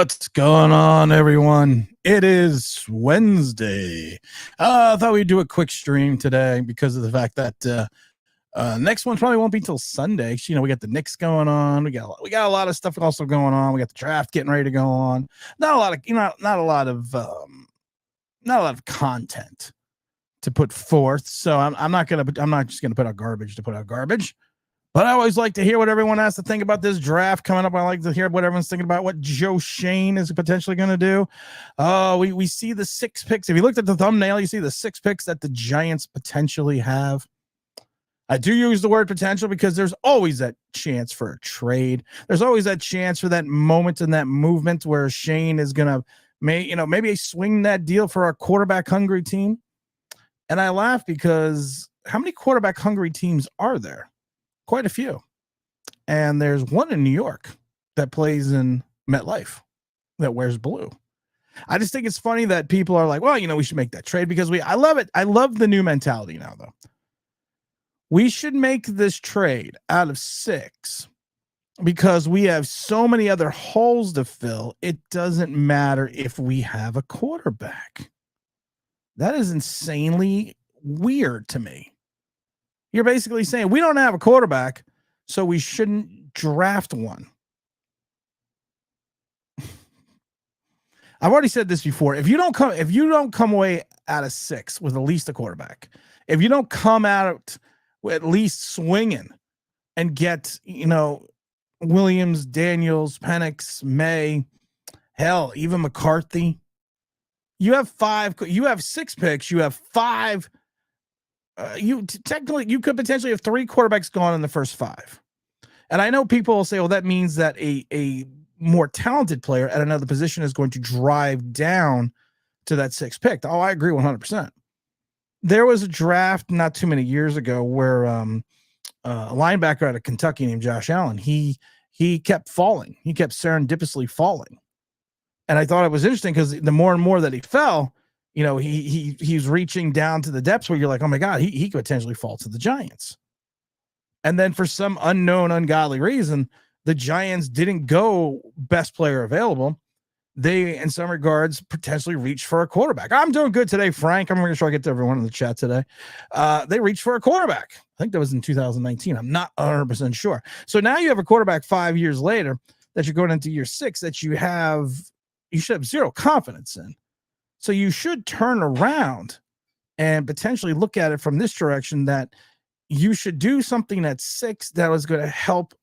What's going on, everyone? It is Wednesday. I thought we'd do a quick stream today because of the fact that next one probably won't be till Sunday. You know, we got the Knicks going on. We got a lot of stuff also going on. We got the draft getting ready to go on. Not a lot of not a lot of content to put forth. So I'm not just gonna put out garbage to put out garbage. But I always like to hear what everyone has to think about this draft coming up. I like to hear what everyone's thinking about what Joe Shane is potentially going to do. We see the 6 picks. If you looked at the thumbnail, you see the 6 picks that the Giants potentially have. I do use the word potential because there's always that chance for a trade. There's always that chance for that moment and that movement where Shane is going to maybe swing that deal for a quarterback hungry team. And I laugh because how many quarterback hungry teams are there? Quite a few. And there's one in New York that plays in MetLife that wears blue. I just think it's funny that people are like, well, we should make that trade because I love it. I love the new mentality now, though. We should make this trade out of 6 because we have so many other holes to fill. It doesn't matter if we have a quarterback. That is insanely weird to me. You're basically saying we don't have a quarterback, so we shouldn't draft one. I've already said this before. If you don't come away out of 6 with at least a quarterback, if you don't come out at least swinging and get, Williams, Daniels, Penix, May, hell, even McCarthy, you have 6 picks, you have 5. You could potentially have 3 quarterbacks gone in the first 5. And I know people will say, well, that means that a more talented player at another position is going to drive down to that 6th pick. Oh, I agree 100%. There was a draft not too many years ago where a linebacker out of Kentucky named Josh Allen, he kept falling. He kept serendipitously falling. And I thought it was interesting because the more and more that he fell, he's reaching down to the depths where you're like, oh my God, he could potentially fall to the Giants. And then for some unknown, ungodly reason, the Giants didn't go best player available. They, in some regards, potentially reached for a quarterback. I'm doing good today, Frank. I'm making sure I get to everyone in the chat today. They reached for a quarterback. I think that was in 2019. I'm not 100% sure. So now you have a quarterback 5 years later that you're going into year 6 that you should have zero confidence in. So you should turn around and potentially look at it from this direction that you should do something at 6 that was going to help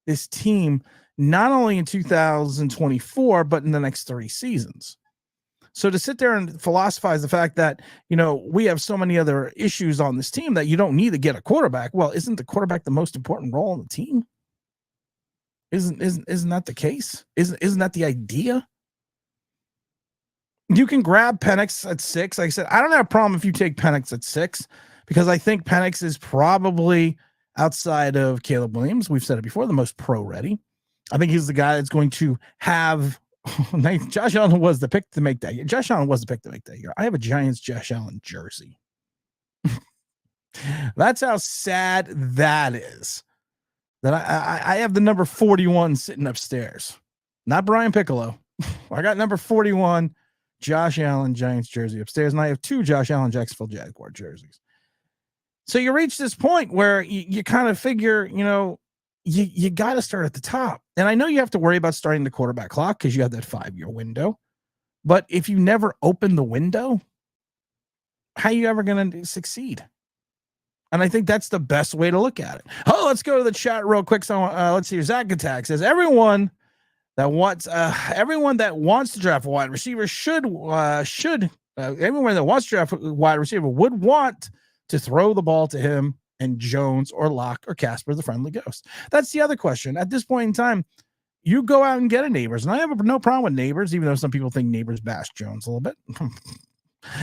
this team not only in 2024, but in the next 3 seasons. So to sit there and philosophize the fact that, we have so many other issues on this team that you don't need to get a quarterback. Well, isn't the quarterback the most important role in the team? Isn't that the case? Isn't that the idea? You can grab Penix at 6. Like I said, I don't have a problem if you take Penix at 6 because I think Penix is probably outside of Caleb Williams. We've said it before, the most pro ready. I think he's the guy that's going to have. Josh Allen was the pick to make that year. Josh Allen was the pick to make that year. I have a Giants Josh Allen jersey. That's how sad that is. That I have the number 41 sitting upstairs. Not Brian Piccolo. I got number 41. Josh Allen Giants jersey upstairs, and I have 2 Josh Allen Jacksonville Jaguar jerseys. So you reach this point where you kind of figure, you got to start at the top. And I know you have to worry about starting the quarterback clock because you have that 5-year window. But if you never open the window, how are you ever going to succeed? And I think that's the best way to look at it. Oh, let's go to the chat real quick. So let's see. Zach Attack says everyone that wants to draft a wide receiver everyone that wants to draft a wide receiver would want to throw the ball to him and Jones or Locke or Casper the Friendly Ghost. That's the other question. At this point in time, you go out and get a Neighbors, and I have no problem with Neighbors, even though some people think Neighbors bash Jones a little bit.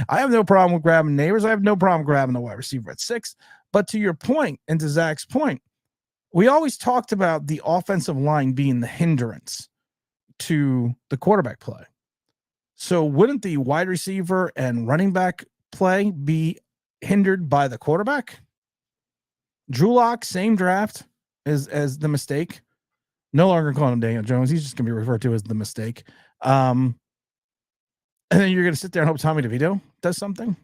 I have no problem with grabbing Neighbors. I have no problem grabbing a wide receiver at 6. But to your point, and to Zach's point, we always talked about the offensive line being the hindrance to the quarterback play. So wouldn't the wide receiver and running back play be hindered by the quarterback? Drew Lock, same draft as the mistake. No longer calling him Daniel Jones. He's just going to be referred to as the mistake. And then you're going to sit there and hope Tommy DeVito does something.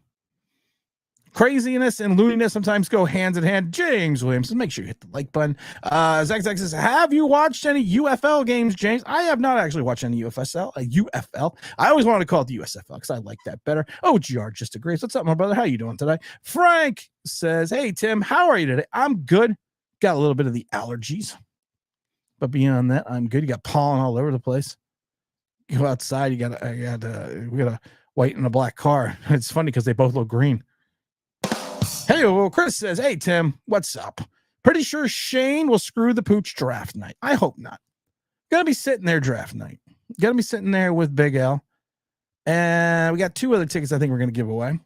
Craziness and looniness sometimes go hands in hand. James Williams, make sure you hit the like button. Zach says, have you watched any UFL games, James? I have not actually watched any UFL. I always wanted to call it the USFL because I like that better. Oh, GR just agrees. What's up, my brother? How you doing today? Frank says, hey, Tim, how are you today? I'm good. Got a little bit of the allergies. But beyond that, I'm good. You got pollen all over the place. Go outside, we got a white and a black car. It's funny because they both look green. Hey, well, Chris says, hey, Tim, what's up? Pretty sure Shane will screw the pooch draft night. I hope not. Gonna be sitting there draft night. Gonna be sitting there with Big L. And we got 2 other tickets I think we're gonna give away.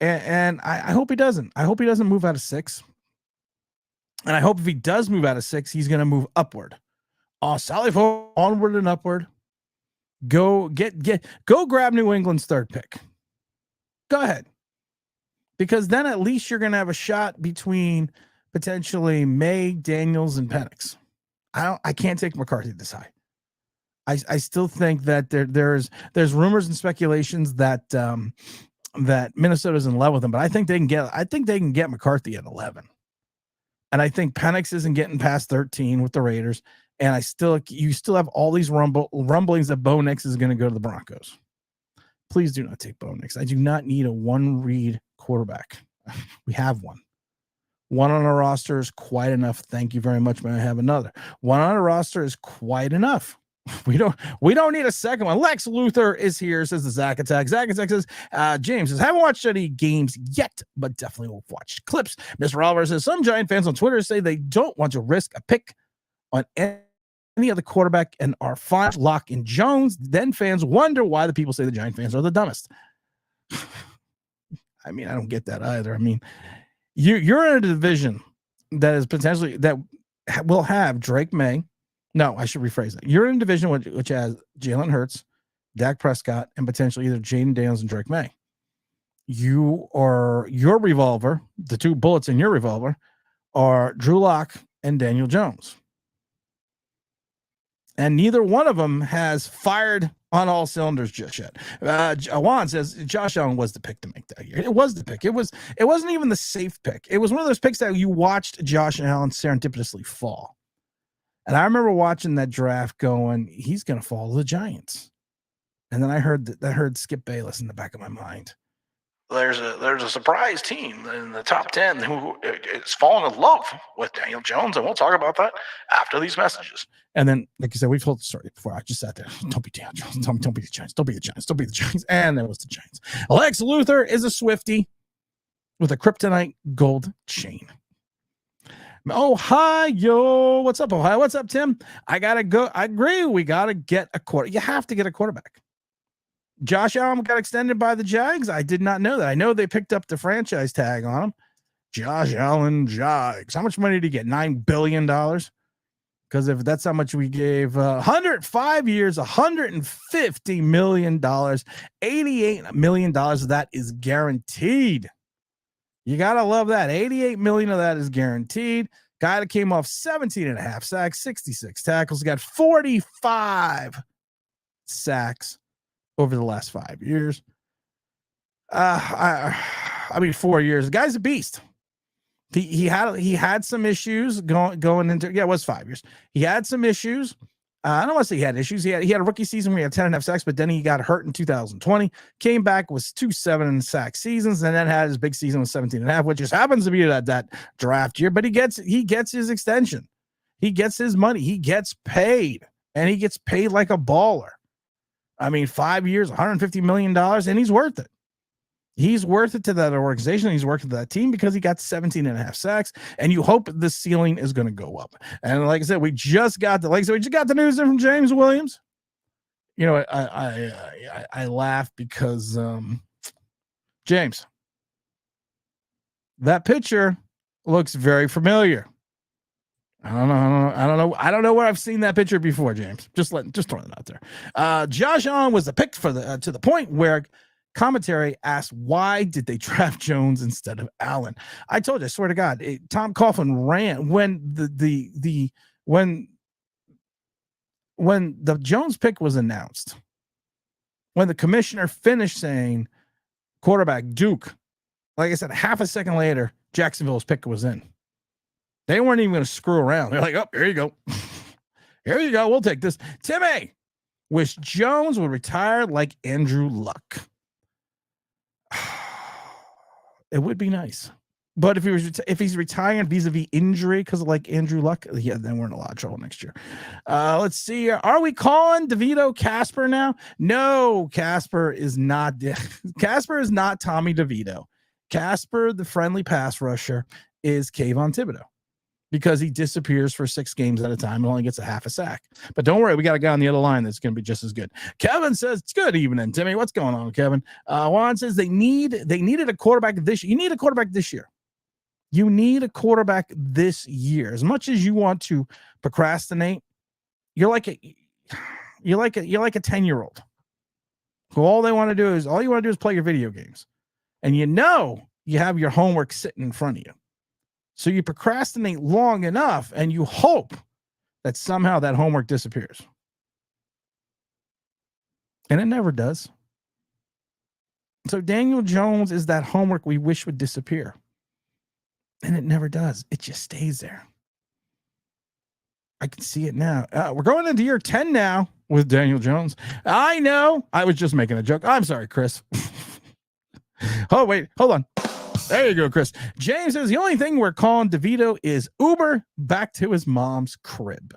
And I hope he doesn't. I hope he doesn't move out of 6. And I hope if he does move out of 6, he's gonna move upward. Sally Fo onward and upward. Go grab New England's 3rd pick. Go ahead. Because then at least you're going to have a shot between potentially May, Daniels, and Penix. I can't take McCarthy this high. I still think that there's rumors and speculations that that Minnesota's in love with him, but I think they can get McCarthy at 11. And I think Penix isn't getting past 13 with the Raiders. And you still have all these rumblings that Bo Nix is going to go to the Broncos. Please do not take Bo Nix. I do not need a one-read quarterback. We have one. One on our roster is quite enough. Thank you very much. May I have another? One on our roster is quite enough. We don't need a second one. Lex Luthor is here, says the Zach Attack. Zach Attack says, James says, haven't watched any games yet, but definitely will watch clips. Mr. Oliver says, some Giant fans on Twitter say they don't want to risk a pick on any other quarterback and are fine Locke and Jones. Then fans wonder why the people say the Giant fans are the dumbest. I mean, I don't get that either. I mean, you're in a division that is potentially that will have Drake May. No, I should rephrase that. You're in a division which has Jalen Hurts, Dak Prescott, and potentially either Jaden Daniels and Drake May. Your revolver, the 2 bullets in your revolver, are Drew Lock and Daniel Jones. And neither one of them has fired on all cylinders just yet. Awan says Josh Allen was the pick to make that year. It was the pick. It wasn't even the safe pick. It was one of those picks that you watched Josh Allen serendipitously fall. And I remember watching that draft going, he's going to fall to the Giants. And then I heard Skip Bayless in the back of my mind. There's a surprise team in the top 10 who is falling in love with Daniel Jones, and we'll talk about that after these messages. And then, like you said, we've told the story before. I just sat there. Don't be Daniel Jones. Don't be the Giants. Don't be the Giants. Don't be the Giants. And that was the Giants. Lex Luthor is a Swiftie with a kryptonite gold chain. Ohio. What's up, Ohio? What's up, Tim? I agree. We got to get a quarterback. You have to get a quarterback. Josh Allen got extended by the Jags. I did not know that. I know they picked up the franchise tag on him. Josh Allen Jags. How much money did he get? $9 billion? Because if that's how much we gave, 105 years, $150 million, $88 million of that is guaranteed. You got to love that. $88 million of that is guaranteed. Guy that came off 17.5 sacks, 66 tackles, got 45 sacks over the last 5 years. I mean, 4 years. The guy's a beast. He had some issues going into, it was 5 years. He had some issues. I don't want to say he had issues. He had a rookie season where he had 10.5 sacks, but then he got hurt in 2020. Came back, was 2 7-sack seasons, and then had his big season with 17.5, which just happens to be that draft year. But he gets his extension. He gets his money. He gets paid, and he gets paid like a baller. I mean, 5 years, $150 million, and he's worth it. He's worth it to that organization. He's worth it to that team because he got 17.5 sacks, and you hope the ceiling is going to go up. And like I said, we just got the news from James Williams. You know, I laugh because James, that picture looks very familiar. I don't know where I've seen that picture before, James. Just throwing it out there. Josh Allen was the pick for the to the point where commentary asked, why did they draft Jones instead of Allen? I told you, I swear to God, Tom Coughlin ran when the Jones pick was announced. when the commissioner finished saying quarterback Duke, like I said, half a second later, Jacksonville's pick was in. They weren't even going to screw around. They're like, oh, here you go. Here you go. We'll take this. Timmy, wish Jones would retire like Andrew Luck. It would be nice. But if he's retiring vis-a-vis injury because of like Andrew Luck, yeah, then we're in a lot of trouble next year. Let's see. Are we calling DeVito Casper now? No, Casper is not. Casper is not Tommy DeVito. Casper, the friendly pass rusher, is Kayvon Thibodeau because he disappears for 6 games at a time and only gets a half a sack. But don't worry, we got a guy on the other line that's going to be just as good. Kevin says, it's good evening, Timmy. What's going on, Kevin? Juan says they needed a quarterback this year. You need a quarterback this year. You need a quarterback this year. As much as you want to procrastinate, you're like a 10-year-old who all you want to do is play your video games. And you have your homework sitting in front of you. So you procrastinate long enough and you hope that somehow that homework disappears. And it never does. So Daniel Jones is that homework we wish would disappear. And it never does. It just stays there. I can see it now. We're going into year 10 now with Daniel Jones. I know. I was just making a joke. I'm sorry, Chris. Oh, wait. Hold on. There you go, Chris. James says the only thing we're calling DeVito is Uber back to his mom's crib.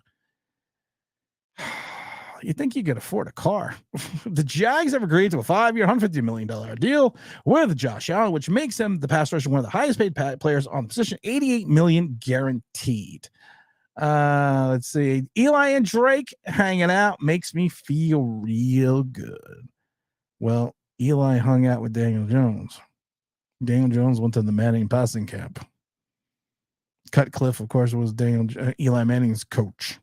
You think you could afford a car? The Jags have agreed to a 5-year, $150 million deal with Josh Allen, which makes him the pass rusher one of the highest paid players on the position, $88 million guaranteed. Let's see. Eli and Drake hanging out makes me feel real good. Well, Eli hung out with Daniel Jones. Daniel Jones went to the Manning passing camp. Cutcliffe, of course, was Eli Manning's coach.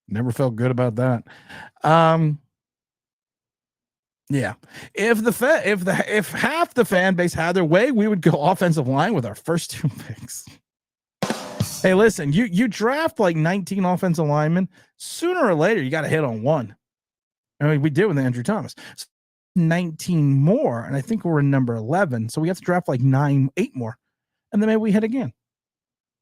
Never felt good about that. Yeah. If half the fan base had their way, we would go offensive line with our first 2 picks. Hey, listen, you draft like 19 offensive linemen, sooner or later you got to hit on one. I mean, we did with Andrew Thomas. 19 more, and I think we're in number 11, so we have to draft like 8 more, and then maybe we hit again.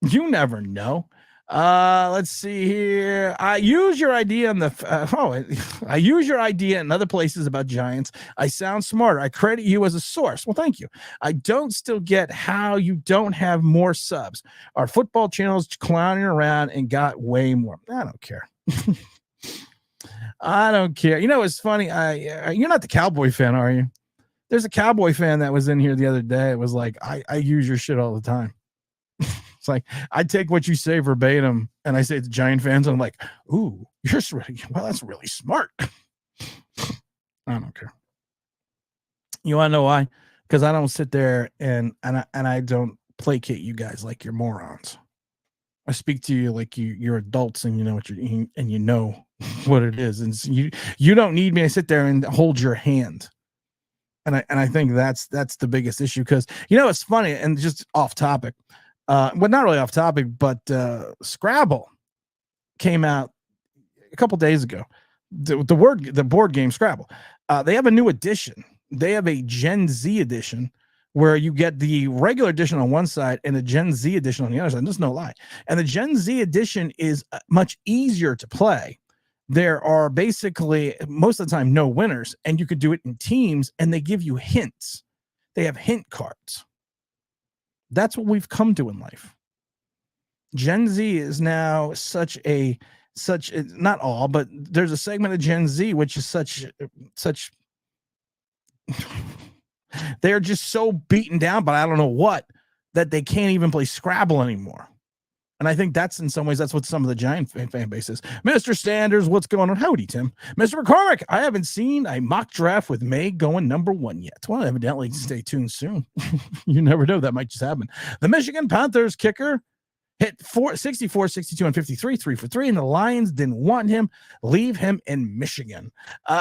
You never know. Let's see here. I use your idea in I use your idea in other places about Giants. I sound smarter. I credit you as a source. Well, thank you. I don't still get how you don't have more subs. Our football channel's clowning around and got way more. I don't care. I don't care. You know, it's funny. You're not the Cowboy fan, are you? There's a Cowboy fan that was in here the other day. It was like, I use your shit all the time. It's like, I take what you say verbatim and I say it to Giant fans. And I'm like, ooh, that's really smart. I don't care. You want to know why? Because I don't sit there and I don't placate you guys like you're morons. I speak to you like you're adults and you know what you're eating and you know what it is. And so you don't need me to sit there and hold your hand. And I think that's the biggest issue because, you know, it's funny and just off topic. Well, not really off topic, but Scrabble came out a couple days ago. The board game Scrabble. They have a new edition. They have a Gen Z edition where you get the regular edition on one side and the Gen Z edition on the other side. There's no lie. And the Gen Z edition is much easier to play. There are basically most of the time no winners, and you could do it in teams, and they give you hints. They have hint cards. That's what we've come to in life. Gen Z is now not all, but there's a segment of Gen Z which is such they're just so beaten down, but I don't know what, that they can't even play Scrabble anymore. And I think that's in some ways, that's what some of the Giant fan base is. Mr. Sanders, what's going on? Howdy, Tim. Mr. McCormick, I haven't seen a mock draft with May going number 1 yet. Well, evidently, stay tuned soon. You never know. That might just happen. The Michigan Panthers kicker hit 64, 62, and 53, 3 for 3, and the Lions didn't want him. Leave him in Michigan.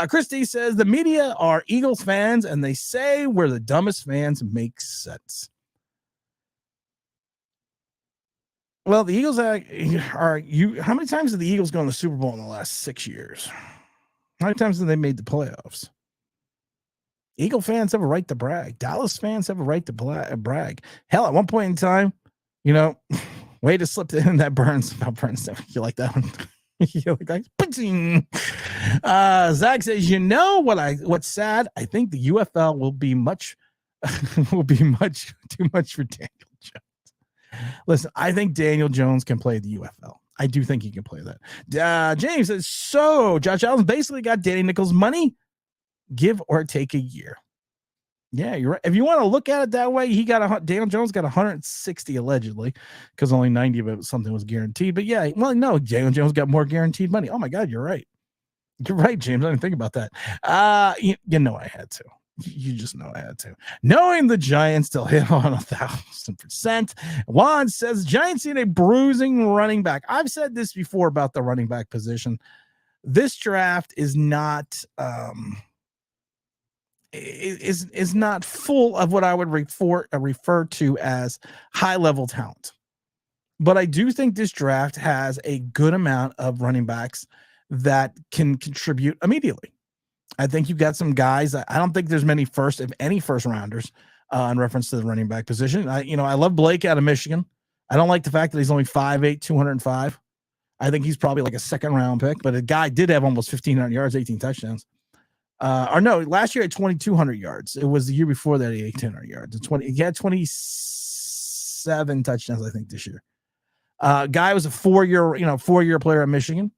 Christy says, the media are Eagles fans, and they say we're the dumbest fans. Makes sense. Well, the Eagles are you. How many times did the Eagles go in the Super Bowl in the last 6 years? How many times have they made the playoffs? Eagle fans have a right to brag. Dallas fans have a right to brag. Hell, at one point in time, way to slip in that Burns. You like that one? You like that? Zach says, what's sad? I think the UFL will be much too much for Daniel Jones. Listen, I think Daniel Jones can play the UFL. I do think he can play that. James says, so Josh Allen basically got Danny Nichols' money, give or take a year. Yeah, you're right. If you want to look at it that way, Daniel Jones got 160 allegedly, because only 90 of it something was guaranteed. But yeah, well, no, Daniel Jones got more guaranteed money. Oh my God, you're right. You're right, James. I didn't think about that. I had to. You just know I had to. Knowing the Giants still hit on 1,000%. Juan says Giants need a bruising running back. I've said this before about the running back position. This draft is not is not full of what I would refer to as high level talent. But I do think this draft has a good amount of running backs that can contribute immediately. I think you've got some guys. I don't think there's many first rounders in reference to the running back position. I love Blake out of Michigan. I don't like the fact that he's only 5'8", 205. I think he's probably like a second round pick, but a guy did have almost 1,500 yards, 18 touchdowns. Last year at 2,200 yards. It was the year before that he had 1,800 yards. He had 27 touchdowns, I think, this year. Guy was a four-year player at Michigan.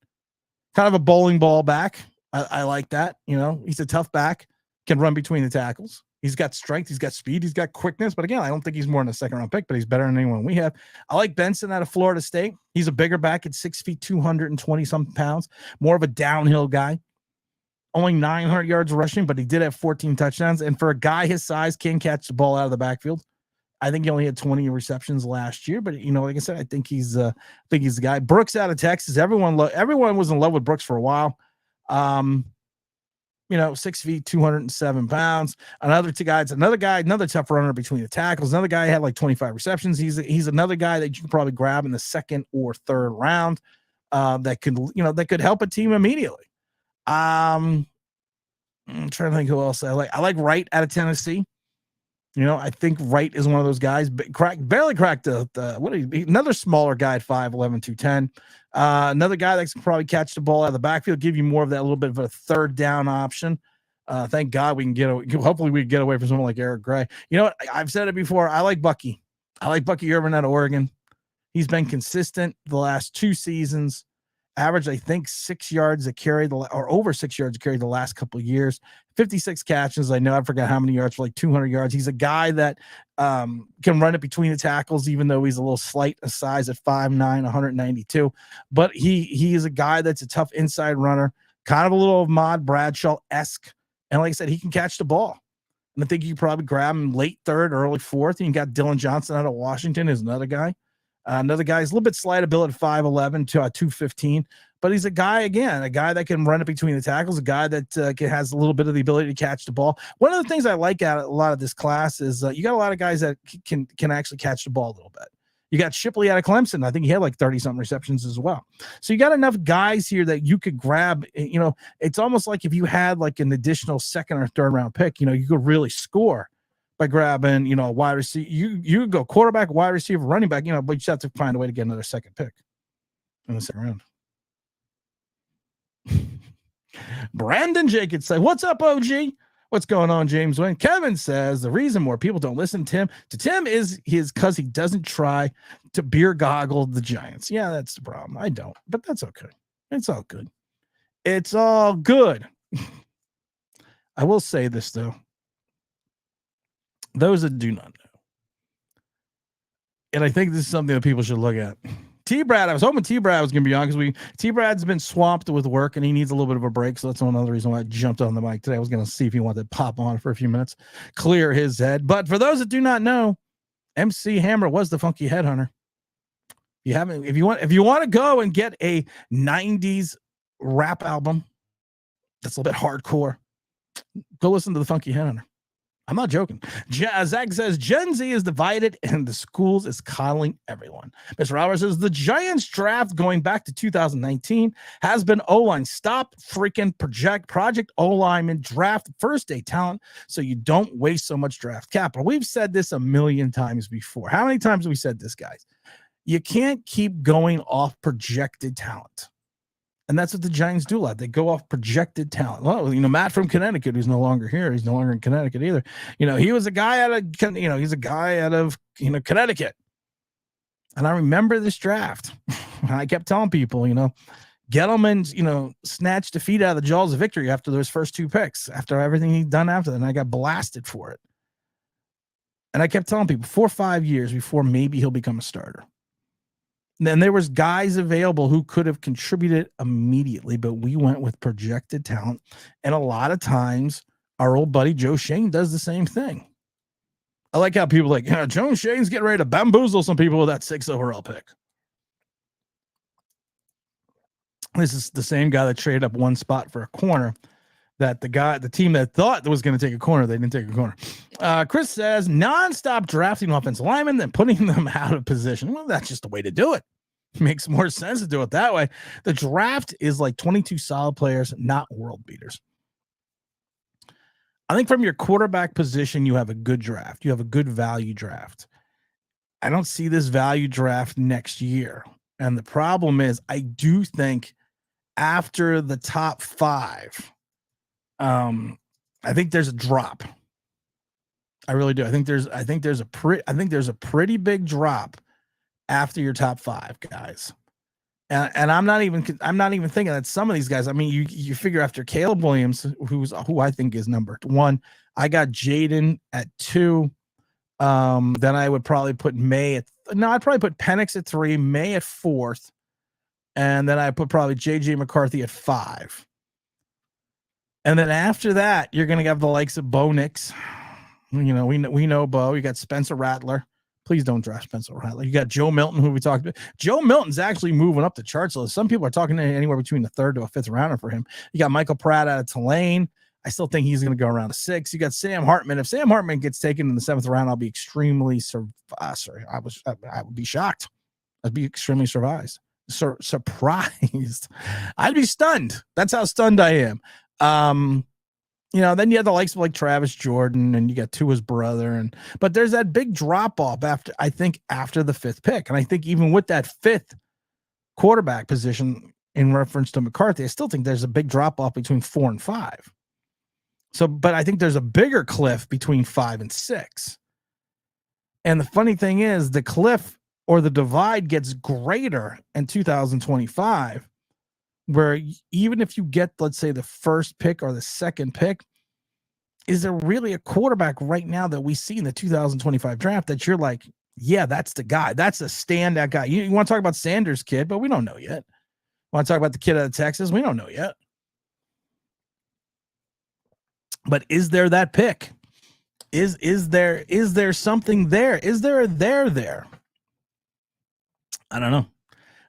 Kind of a bowling ball back. I like that. He's a tough back, can run between the tackles. He's got strength, he's got speed, he's got quickness. But again, I don't think he's more than a second round pick, but he's better than anyone we have. I like Benson out of Florida State. He's a bigger back at 6 feet, 220 something pounds, more of a downhill guy. Only 900 yards rushing, but he did have 14 touchdowns. And for a guy his size, can catch the ball out of the backfield. I think he only had 20 receptions last year, but like I said, I think he's the guy. Brooks out of Texas. Everyone was in love with Brooks for a while. 6 feet, 207 pounds. Another tough runner between the tackles. Another guy had like 25 receptions. He's another guy that you could probably grab in the second or third round. That could help a team immediately. I'm trying to think who else I like. I like Wright out of Tennessee. I think Wright is one of those guys, but barely cracked another smaller guy at 5'11", 210. Another guy that can probably catch the ball out of the backfield, give you more of that little bit of a third down option. Thank God hopefully we can get away from someone like Eric Gray. You know what? I've said it before. I like Bucky. I like Bucky Irvin out of Oregon. He's been consistent the last 2 seasons. Average, I think, 6 yards a carry or over 6 yards a carry the last couple of years. 56 catches. I know I forgot how many yards for like 200 yards. He's a guy that can run it between the tackles, even though he's a little slight a size at 5'9", 192. But he is a guy that's a tough inside runner, kind of a little Ahmad Bradshaw-esque. And like I said, he can catch the ball. And I think you probably grab him late third, early fourth. And you got Dylan Johnson out of Washington is another guy. Another guy is a little bit slightable at 5'11" to 215, but he's a guy that can run it between the tackles, a guy that has a little bit of the ability to catch the ball. One of the things I like at a lot of this class is you got a lot of guys that can actually catch the ball a little bit. You got Shipley out of Clemson. I think he had like 30-something receptions as well. So you got enough guys here that you could grab. It's almost like if you had like an additional second or third round pick, you could really score by grabbing, a wide receiver. You go quarterback, wide receiver, running back, but you just have to find a way to get another second pick in the second round. Brandon Jacobs say, "What's up, OG? What's going on, James Wayne?" Kevin says the reason more people don't listen to Tim is because he doesn't try to beer goggle the Giants. Yeah, that's the problem. I don't, but that's okay. It's all good. It's all good. I will say this though. Those that do not know, and I think this is something that people should look at. T-Brad, I was hoping T-Brad was going to be on because T-Brad's been swamped with work and he needs a little bit of a break. So that's another reason why I jumped on the mic today. I was going to see if he wanted to pop on for a few minutes, clear his head. But for those that do not know, MC Hammer was the Funky Headhunter. If you want to go and get a 90s rap album that's a little bit hardcore, go listen to the Funky Headhunter. I'm not joking. Zach says Gen Z is divided and the schools is coddling everyone. Mr. Roberts says the Giants draft going back to 2019 has been O-line. Stop freaking project O-lineman draft first day talent so you don't waste so much draft capital. We've said this a million times before. How many times have we said this, guys? You can't keep going off projected talent. And that's what the Giants do a lot. They go off projected talent. Well, Matt from Connecticut, who's no longer here. He's no longer in Connecticut either. He was a guy he's a guy out of, Connecticut. And I remember this draft. I kept telling people, Gettleman, snatched defeat out of the jaws of victory after those first two picks, after everything he'd done after that. And I got blasted for it. And I kept telling people 4 or 5 years before maybe he'll become a starter. Then there was guys available who could have contributed immediately, but we went with projected talent. And a lot of times our old buddy Joe Shane does the same thing. I like how people are like, Joe Shane's getting ready to bamboozle some people with that 6th overall pick. This is the same guy that traded up one spot for a corner that the team that thought was going to take a corner, they didn't take a corner. Chris says nonstop drafting offensive linemen, then putting them out of position. Well, that's just the way to do it. Makes more sense to do it that way. The draft is like 22 solid players, not world beaters. I think from your quarterback position, you have a good draft. You have a good value draft. I don't see this value draft next year. And the problem is I do think after the top 5, I think there's a drop. I really do. I think there's a pretty big drop after your top 5 guys. And I'm not even thinking that some of these guys, I mean, you figure after Caleb Williams, who I think is number 1, I got Jaden at 2. Then I would probably put I'd probably put Penix at 3, May at 4th. And then I put probably JJ McCarthy at 5. And then after that, you're going to have the likes of Bo Nix. We know Bo. You got Spencer Rattler. Please don't draft Spencer Rattler. You got Joe Milton, who we talked about. Joe Milton's actually moving up the charts. So some people are talking anywhere between the 3rd to a 5th rounder for him. You got Michael Pratt out of Tulane. I still think he's going to go around to 6. You got Sam Hartman. If Sam Hartman gets taken in the 7th round, I'll be extremely I would be shocked. I'd be extremely surprised. I'd be stunned. That's how stunned I am. Then you have the likes of like Travis Jordan, and you got Tua's brother, but there's that big drop off after the 5th pick. And I think even with that 5th quarterback position in reference to McCarthy, I still think there's a big drop off between 4 and 5. So, but I think there's a bigger cliff between 5 and 6. And the funny thing is the cliff or the divide gets greater in 2025. Where even if you get, let's say, the 1st pick or the 2nd pick, is there really a quarterback right now that we see in the 2025 draft that you're like, yeah, that's the guy. That's a standout guy. You want to talk about Sanders' kid, but we don't know yet. Want to talk about the kid out of Texas? We don't know yet. But is there that pick? Is there something there? Is there a there? I don't know.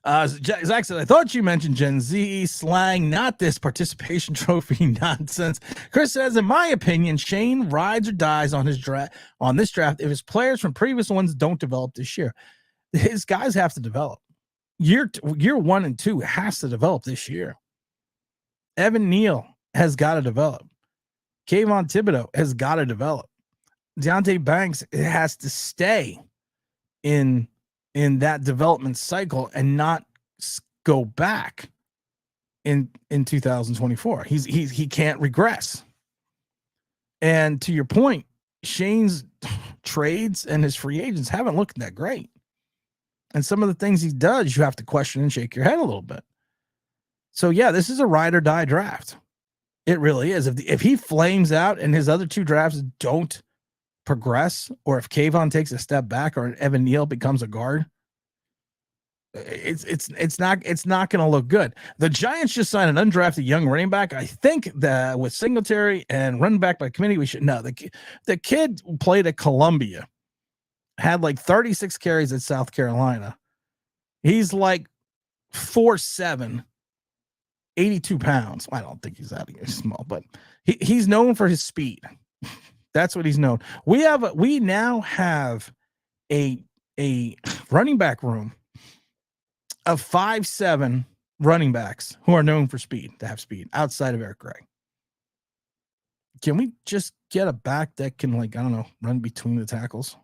Zach said, I thought you mentioned Gen Z slang, not this participation trophy nonsense. Chris says, in my opinion, Shane rides or dies on this draft if his players from previous ones don't develop this year. His guys have to develop. Year 1 and 2 has to develop this year. Evan Neal has got to develop. Kayvon Thibodeau has got to develop. Deonte Banks has to stay in that development cycle and not go back in 2024. He can't regress. And to your point, Shane's trades and his free agents haven't looked that great. And some of the things he does, you have to question and shake your head a little bit. So yeah, this is a ride or die draft. It really is. If he flames out and his other 2 drafts don't progress, or if Kayvon takes a step back, or Evan Neal becomes a guard, it's not going to look good. The Giants just signed an undrafted young running back. I think that with Singletary and running back by committee, we should know the kid played at Columbia, had like 36 carries at South Carolina. He's like 4'7", 82 pounds. I don't think he's that small, but he's known for his speed. That's what he's known. We now have a running back room of 5'7" running backs who are known for speed, to have speed outside of Eric Gray. Can we just get a back that can, like, I don't know, run between the tackles?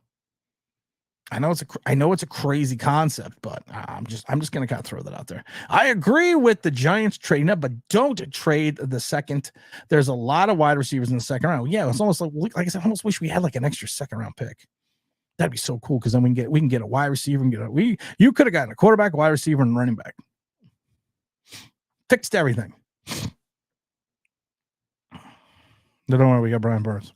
I know it's a crazy concept, but I'm just going to kind of throw that out there. I agree with the Giants trading up, but don't trade the second. There's a lot of wide receivers in the second round. Yeah, it's almost like I said, I almost wish we had like an extra second round pick. That'd be so cool because then we can get a wide receiver and you could have gotten a quarterback, wide receiver, and running back. Fixed everything. No, don't worry, we got Brian Burns.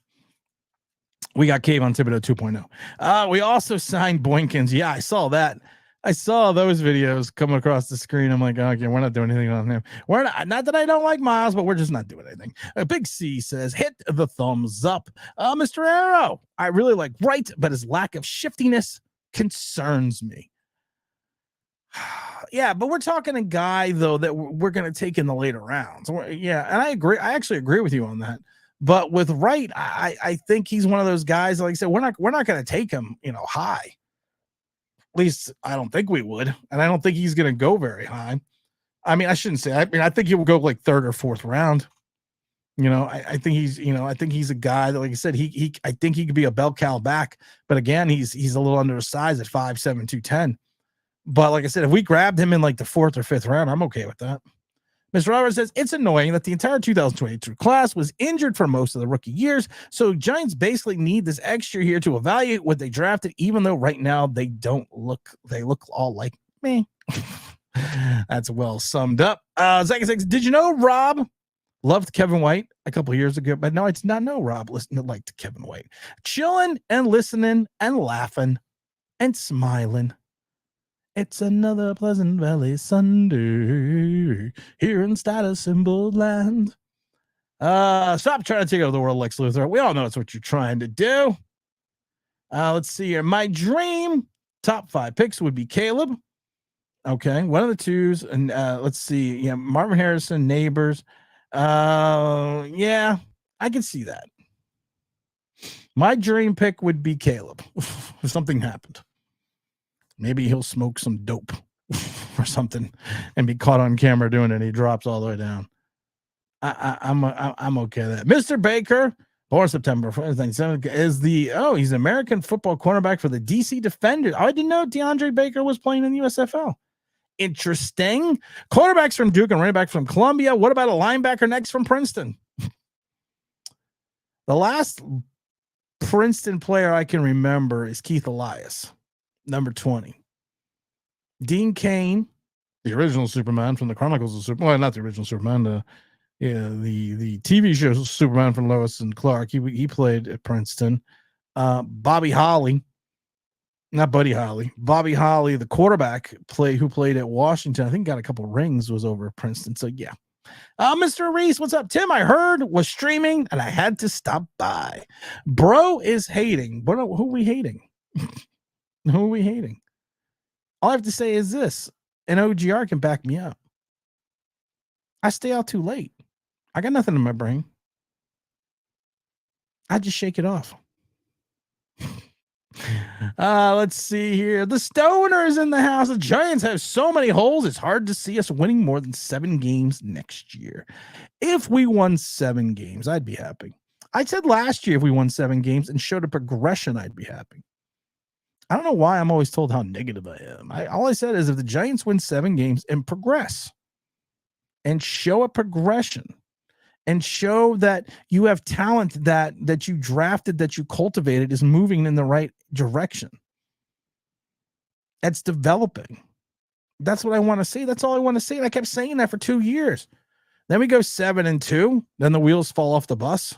We got Kayvon Thibodeau 2.0. We also signed Boykins. Yeah, I saw that. I saw those videos coming across the screen. I'm like, okay, we're not doing anything on him. We're not that I don't like Miles, but we're just not doing anything. Big C says, hit the thumbs up. Mr. Arrow, I really like Wright, but his lack of shiftiness concerns me. Yeah, but we're talking a guy, though, that we're going to take in the later rounds. Yeah, and I agree. I actually agree with you on that. But with Wright, I think he's one of those guys. Like I said, we're not going to take him, high. At least I don't think we would, and I don't think he's going to go very high. I mean, I shouldn't say. I mean, I think he will go like third or fourth round. I think he's, I think he's a guy that, like I said, I think he could be a bell cow back. But again, he's a little undersized at 5'7", 210. But like I said, if we grabbed him in like the fourth or fifth round, I'm okay with that. Mr. Roberts says, it's annoying that the entire 2022 class was injured for most of the rookie years, so Giants basically need this extra year to evaluate what they drafted, even though right now they look all like me. That's well summed up. Zach says, did you know Rob loved Kevin White a couple of years ago? But no, I did not know Rob liked Kevin White. Chilling and listening and laughing and smiling. It's another Pleasant Valley Sunday here in status symbol land. Stop trying to take over the world, Lex Luthor. We all know it's what you're trying to do. Let's see here. My dream top 5 picks would be Caleb. Okay, one of the twos. And let's see. Yeah, Marvin Harrison, Neighbors. Yeah, I can see that. My dream pick would be Caleb if something happened. Maybe he'll smoke some dope or something and be caught on camera doing it. And he drops all the way down. I'm okay with that. Mr. Baker, born September 27th, is he's an American football cornerback for the DC Defenders. I didn't know DeAndre Baker was playing in the USFL. Interesting. Quarterbacks from Duke and running back from Columbia. What about a linebacker next from Princeton? The last Princeton player I can remember is Keith Elias. Number 20. Dean Cain, the original Superman from the Chronicles of Superman. Well, not the original Superman. The TV show Superman from Lois and Clark. He played at Princeton. Bobby Holly, not Buddy Holly. Bobby Holly, the quarterback who played at Washington. I think got a couple rings. Was over at Princeton. So yeah. Mr. Reese, what's up? Tim, I heard was streaming and I had to stop by. Bro is hating. Who are we hating? Who are we hating? All I have to say is this. An OGR can back me up. I stay out too late. I got nothing in my brain. I just shake it off. Let's see here. The Stoner is in the house. The Giants have so many holes, it's hard to see us winning more than 7 games next year. If we won 7 games, I'd be happy. I said last year if we won 7 games and showed a progression, I'd be happy. I don't know why I'm always told how negative I am. All I said is if the Giants win 7 games and progress and show a progression and show that you have talent that you drafted, that you cultivated is moving in the right direction. That's developing. That's what I want to see. That's all I want to see. And I kept saying that for 2 years. Then we go 7-2. Then the wheels fall off the bus.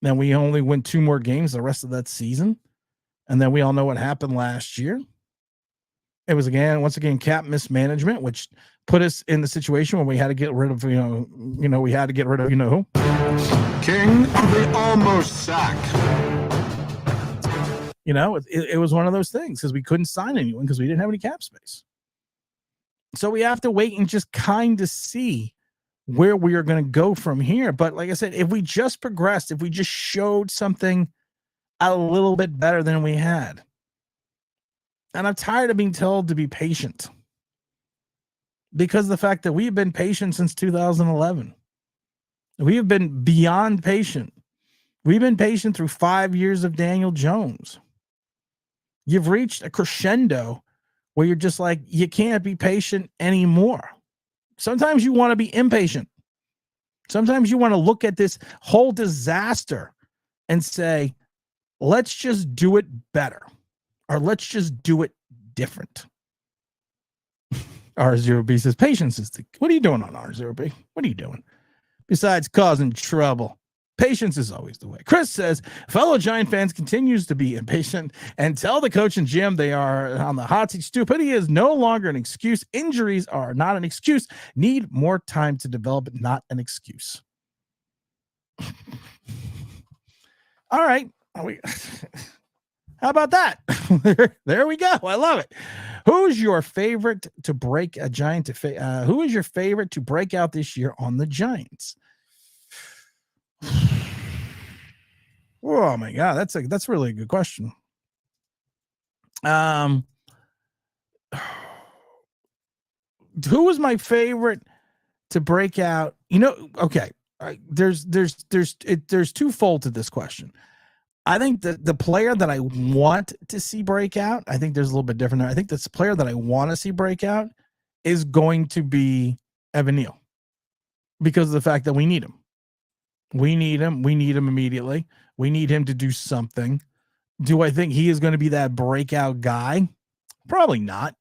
Then we only win 2 more games the rest of that season. And then we all know what happened last year. It was once again cap mismanagement, which put us in the situation where we had to get rid of, we had to get rid of, who? King of the almost sack. It was one of those things because we couldn't sign anyone because we didn't have any cap space. So we have to wait and just kind of see where we are going to go from here. But like I said, if we just progressed, if we just showed something a little bit better than we had, and I'm tired of being told to be patient because of the fact that we've been patient since 2011. We have been beyond patient. We've been patient through 5 years of Daniel Jones. You've reached a crescendo where you're just like, you can't be patient anymore. Sometimes you want to be impatient. Sometimes you want to look at this whole disaster and say, let's just do it better, or let's just do it different. R0B says, patience is the, what are you doing on R0B? What are you doing? Besides causing trouble, patience is always the way. Chris says, fellow Giant fans continues to be impatient and tell the coach and GM they are on the hot seat. Stupidity is no longer an excuse. Injuries are not an excuse. Need more time to develop, not an excuse. All right. How about that? There we go. I love it. Who's your favorite to break a Giant? Who is your favorite to break out this year on the Giants? Oh my God, that's really a good question. Who was my favorite to break out? You know, okay. There's twofold to this question. I think the player that I want to see break out, I think there's a little bit different there. I think this player that I want to see break out is going to be Evan Neal because of the fact that we need him. We need him. We need him immediately. We need him to do something. Do I think he is going to be that breakout guy? Probably not.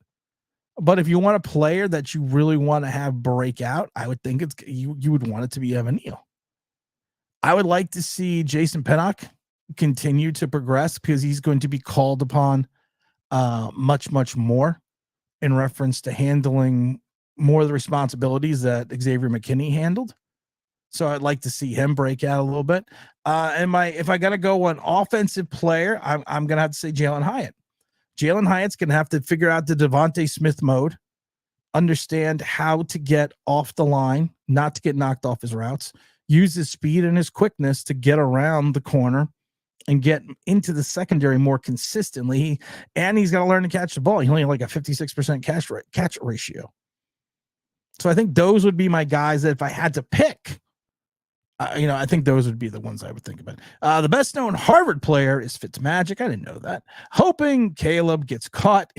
But if you want a player that you really want to have break out, I would think you would want it to be Evan Neal. I would like to see Jason Pinnock continue to progress because he's going to be called upon much more in reference to handling more of the responsibilities that Xavier McKinney handled. So I'd like to see him break out a little bit. If I got to go one offensive player, I'm going to have to say Jalen Hyatt. Jalen Hyatt's going to have to figure out the Devontae Smith mode, understand how to get off the line, not to get knocked off his routes, use his speed and his quickness to get around the corner and get into the secondary more consistently. And he's got to learn to catch the ball. He only had like a 56% catch ratio. So I think those would be my guys that if I had to pick, I think those would be the ones I would think about. The best known Harvard player is Fitzmagic. I didn't know that. Hoping Caleb gets caught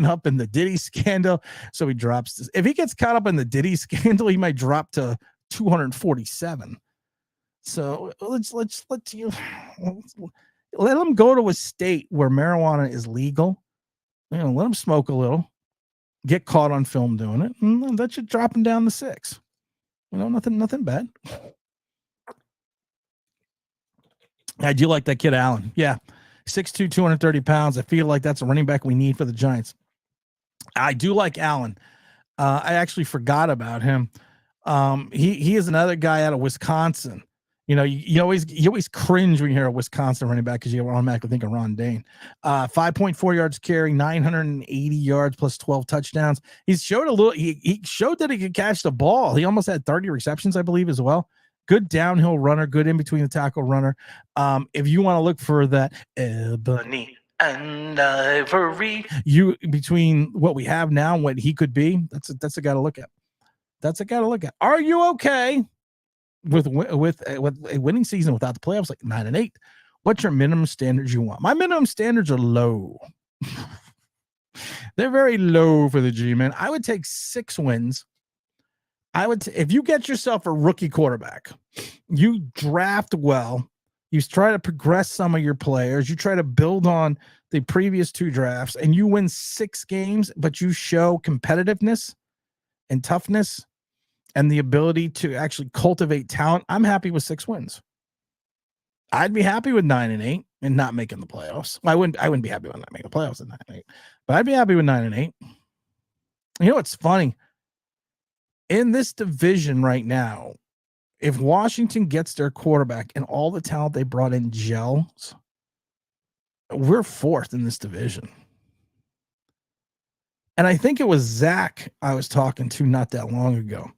up in the Diddy scandal. So he drops this. If he gets caught up in the Diddy scandal, he might drop to 247. So let him go to a state where marijuana is legal. Let him smoke a little, get caught on film doing it, and that should drop him down to 6. Nothing bad. I do like that kid, Allen. Yeah. 6'2", 230 pounds. I feel like that's a running back we need for the Giants. I do like Allen. I actually forgot about him. He is another guy out of Wisconsin. You always cringe when you hear a Wisconsin running back because you automatically think of Ron Dane. 5.4 yards carry, 980 yards plus 12 touchdowns. He showed he showed that he could catch the ball. He almost had 30 receptions, I believe, as well. Good downhill runner, good in between the tackle runner. If you want to look for that ebony and ivory, between what we have now and what he could be, that's a guy to look at. That's a guy to look at. Are you okay with a winning season without the playoffs, like 9-8? What's your minimum standards you want? My minimum standards are low. They're very low for the G-men. I would take 6 wins. If you get yourself a rookie quarterback, you draft well, you try to progress some of your players, you try to build on the previous 2 drafts, and you win 6 games, but you show competitiveness and toughness and the ability to actually cultivate talent, I'm happy with 6 wins. I'd be happy with 9-8 and not making the playoffs. I wouldn't be happy with not making the playoffs at 9-8, but I'd be happy with 9-8. You know what's funny? In this division right now, if Washington gets their quarterback and all the talent they brought in gels, we're 4th in this division. And I think it was Zach I was talking to not that long ago.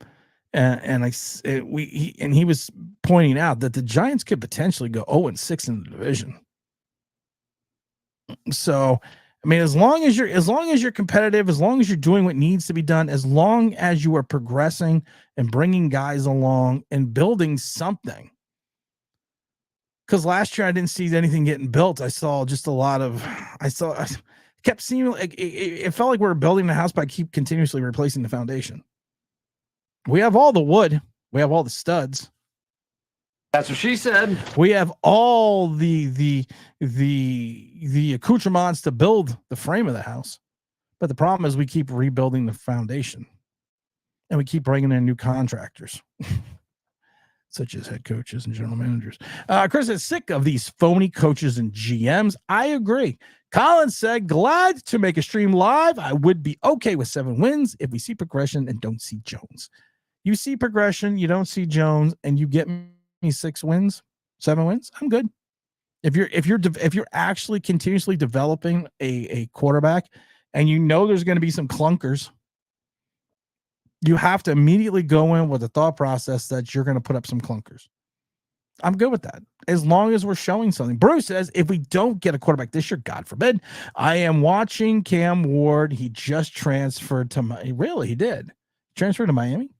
And he was pointing out that the Giants could potentially go 0-6 in the division. So, I mean, as long as you're competitive, as long as you're doing what needs to be done, as long as you are progressing and bringing guys along and building something. Because last year I didn't see anything getting built. I saw just a lot of. I kept seeing like it felt like we were building the house, but I keep continuously replacing the foundation. We have all the wood. We have all the studs. That's what she said. We have all the accoutrements to build the frame of the house. But the problem is we keep rebuilding the foundation. And we keep bringing in new contractors, such as head coaches and general managers. Chris is sick of these phony coaches and GMs. I agree. Colin said, glad to make a stream live. I would be okay with 7 wins if we see progression and don't see Jones. You see progression, you don't see Jones, and you get me 6 wins, 7 wins. I'm good. If you're actually continuously developing a quarterback, and you know there's going to be some clunkers, you have to immediately go in with the thought process that you're going to put up some clunkers. I'm good with that. As long as we're showing something. Bruce says, if we don't get a quarterback this year, God forbid, I am watching Cam Ward. He just transferred to really, he did. Transfer to Miami?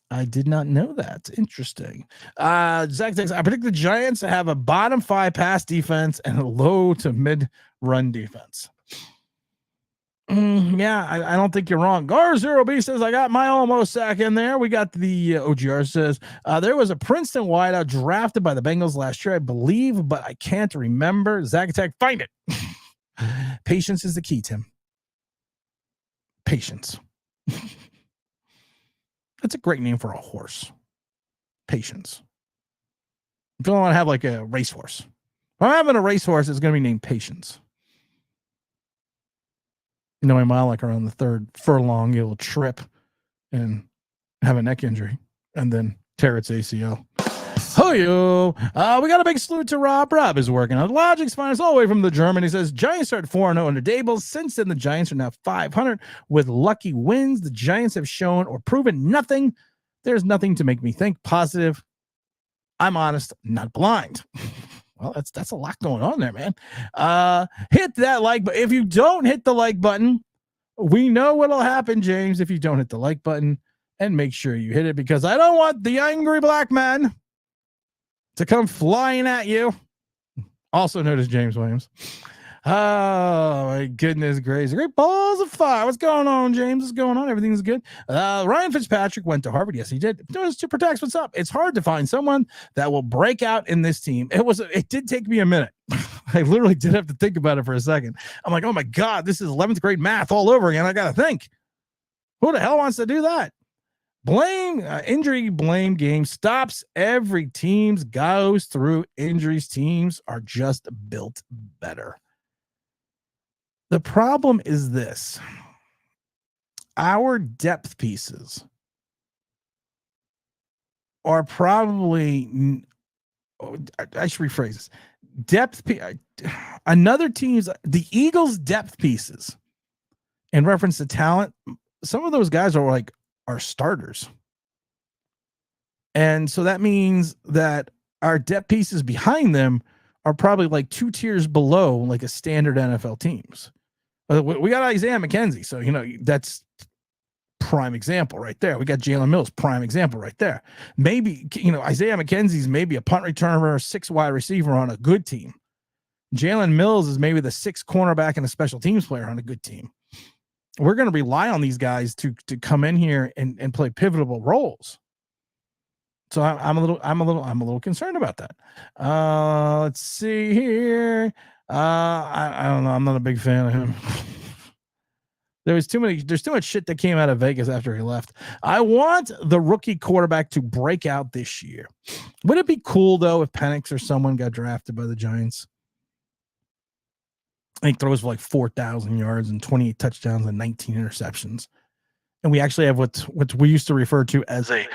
I did not know that. Interesting. Zach says, I predict the Giants have a bottom 5 pass defense and a low to mid run defense. Yeah, I don't think you're wrong. Gar0B says, I got my almost sack in there. We got the OGR says, there was a Princeton wideout drafted by the Bengals last year, I believe, but I can't remember. Zach Attack, find it. Patience is the key, Tim. Patience. That's a great name for a horse. Patience. If you don't want to have like a racehorse. If I'm having a racehorse, it's going to be named Patience. You know, a mile like around the 3rd furlong, it'll trip and have a neck injury and then tear its ACL. Ho-yo. We got a big salute to Rob. Rob is working on Logic's finest all the way from the German. He says, Giants start 4-0 under Dable. Since then, the Giants are now 500 with lucky wins. The Giants have shown or proven nothing. There's nothing to make me think positive. I'm honest, not blind. Well, that's a lot going on there, man. Hit that like button. If you don't hit the like button, we know what'll happen, James, if you don't hit the like button. And make sure you hit it, because I don't want the angry black man to come flying at you. Also known as James Williams. Oh, my goodness gracious. Great balls of fire. What's going on, James? What's going on? Everything's good. Ryan Fitzpatrick went to Harvard. Yes, he did. Doing to protect. What's up? It's hard to find someone that will break out in this team. It did take me a minute. I literally did have to think about it for a second. I'm like, oh my God, this is 11th grade math all over again. I got to think. Who the hell wants to do that? Injury blame game stops every teams goes through injuries. Teams are just built better. The problem is this: our depth pieces are probably, I should rephrase this. Another team's, the Eagles' depth pieces, in reference to talent, some of those guys are starters. And so that means that our depth pieces behind them are probably like 2 tiers below like a standard NFL teams. We got Isaiah McKenzie. So, that's prime example right there. We got Jalen Mills, prime example right there. Maybe, Isaiah McKenzie's maybe a punt returner, 6 wide receiver on a good team. Jalen Mills is maybe the 6th cornerback and a special teams player on a good team. We're going to rely on these guys to come in here and play pivotal roles. So I'm a little concerned about that. Let's see here. I don't know. I'm not a big fan of him. There's too much shit that came out of Vegas after he left. I want the rookie quarterback to break out this year. Would it be cool though if Penix or someone got drafted by the Giants? I think throws for like 4,000 yards and 28 touchdowns and 19 interceptions. And we actually have what we used to refer to as a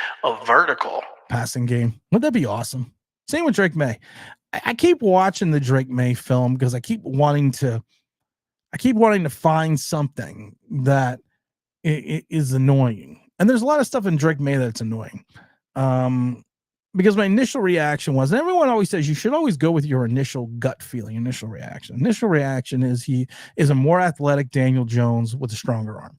vertical passing game. Wouldn't that be awesome? Same with Drake May. I keep watching the Drake May film because I keep wanting to find something that is annoying. And there's a lot of stuff in Drake May that's annoying. Because my initial reaction was, and everyone always says you should always go with your initial gut feeling, initial reaction. Initial reaction is he is a more athletic Daniel Jones with a stronger arm.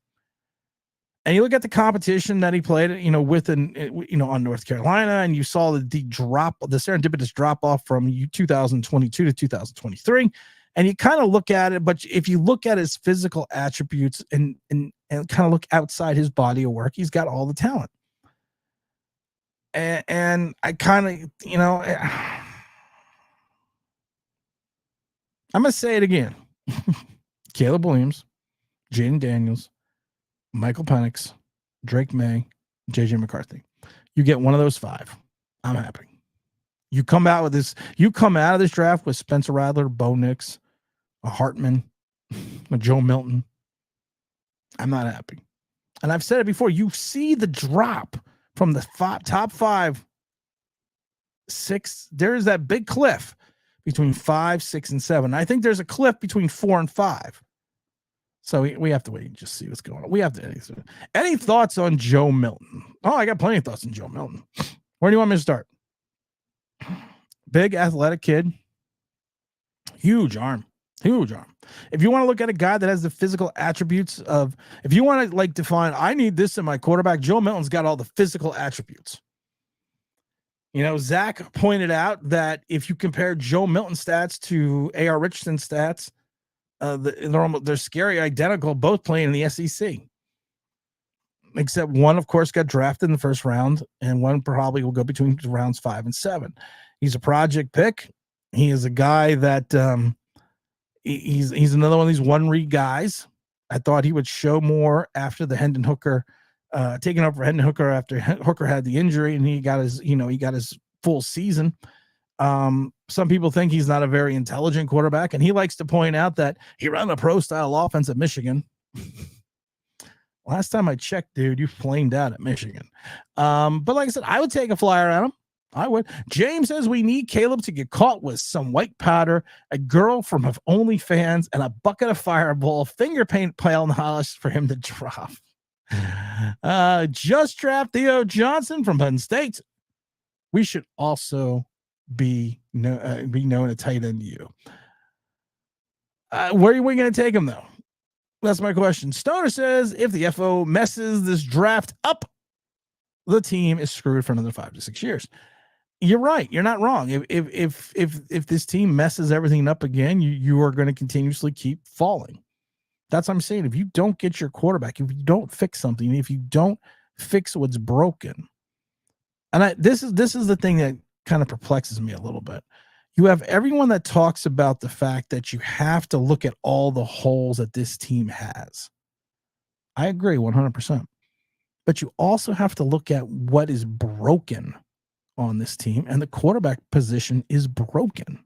And you look at the competition that he played, on North Carolina, and you saw the serendipitous drop off from 2022 to 2023. And you kind of look at it, but if you look at his physical attributes and kind of look outside his body of work, he's got all the talent. And I kind of, I'm going to say it again. Caleb Williams, Jaden Daniels, Michael Penix, Drake May, JJ McCarthy. You get one of those five. I'm happy. You come out of this draft with Spencer Rattler, Bo Nix, a Hartman, a Joe Milton. I'm not happy. And I've said it before. You see the drop from the top 5, 6. There is that big cliff between 5, 6, and 7. I think there's a cliff between 4 and 5. So we have to wait and just see what's going on. We have to. Any thoughts on Joe Milton? Oh, I got plenty of thoughts on Joe Milton. Where do you want me to start? Big athletic kid. Huge arm. If you want to look at a guy that has the physical attributes if you want to define, I need this in my quarterback, Joe Milton's got all the physical attributes. Zach pointed out that if you compare Joe Milton stats to A.R. Richardson stats, they're scary identical, both playing in the SEC. Except one, of course, got drafted in the first round, and one probably will go between rounds 5 and 7. He's a project pick. He is a guy that he's another one of these one-read guys. I thought he would show more after the Hendon Hooker, taking over for Hendon Hooker after Hooker had the injury, and he got his full season. Some people think he's not a very intelligent quarterback, and he likes to point out that he ran a pro-style offense at Michigan. Last time I checked, dude, you flamed out at Michigan. But like I said, I would take a flyer on him. I would. James says we need Caleb to get caught with some white powder, a girl from OnlyFans, and a bucket of Fireball, finger paint pile knowledge for him to drop. Just draft Theo Johnson from Penn State. We should also be known a tight end to you. Where are we going to take him, though? That's my question. Stoner says if the FO messes this draft up, the team is screwed for another 5 to 6 years. You're right. You're not wrong. If this team messes everything up again, you are going to continuously keep falling. That's what I'm saying. If you don't get your quarterback, if you don't fix something, if you don't fix what's broken, and this is the thing that kind of perplexes me a little bit. You have everyone that talks about the fact that you have to look at all the holes that this team has. I agree 100%. But you also have to look at what is broken on this team, and the quarterback position is broken.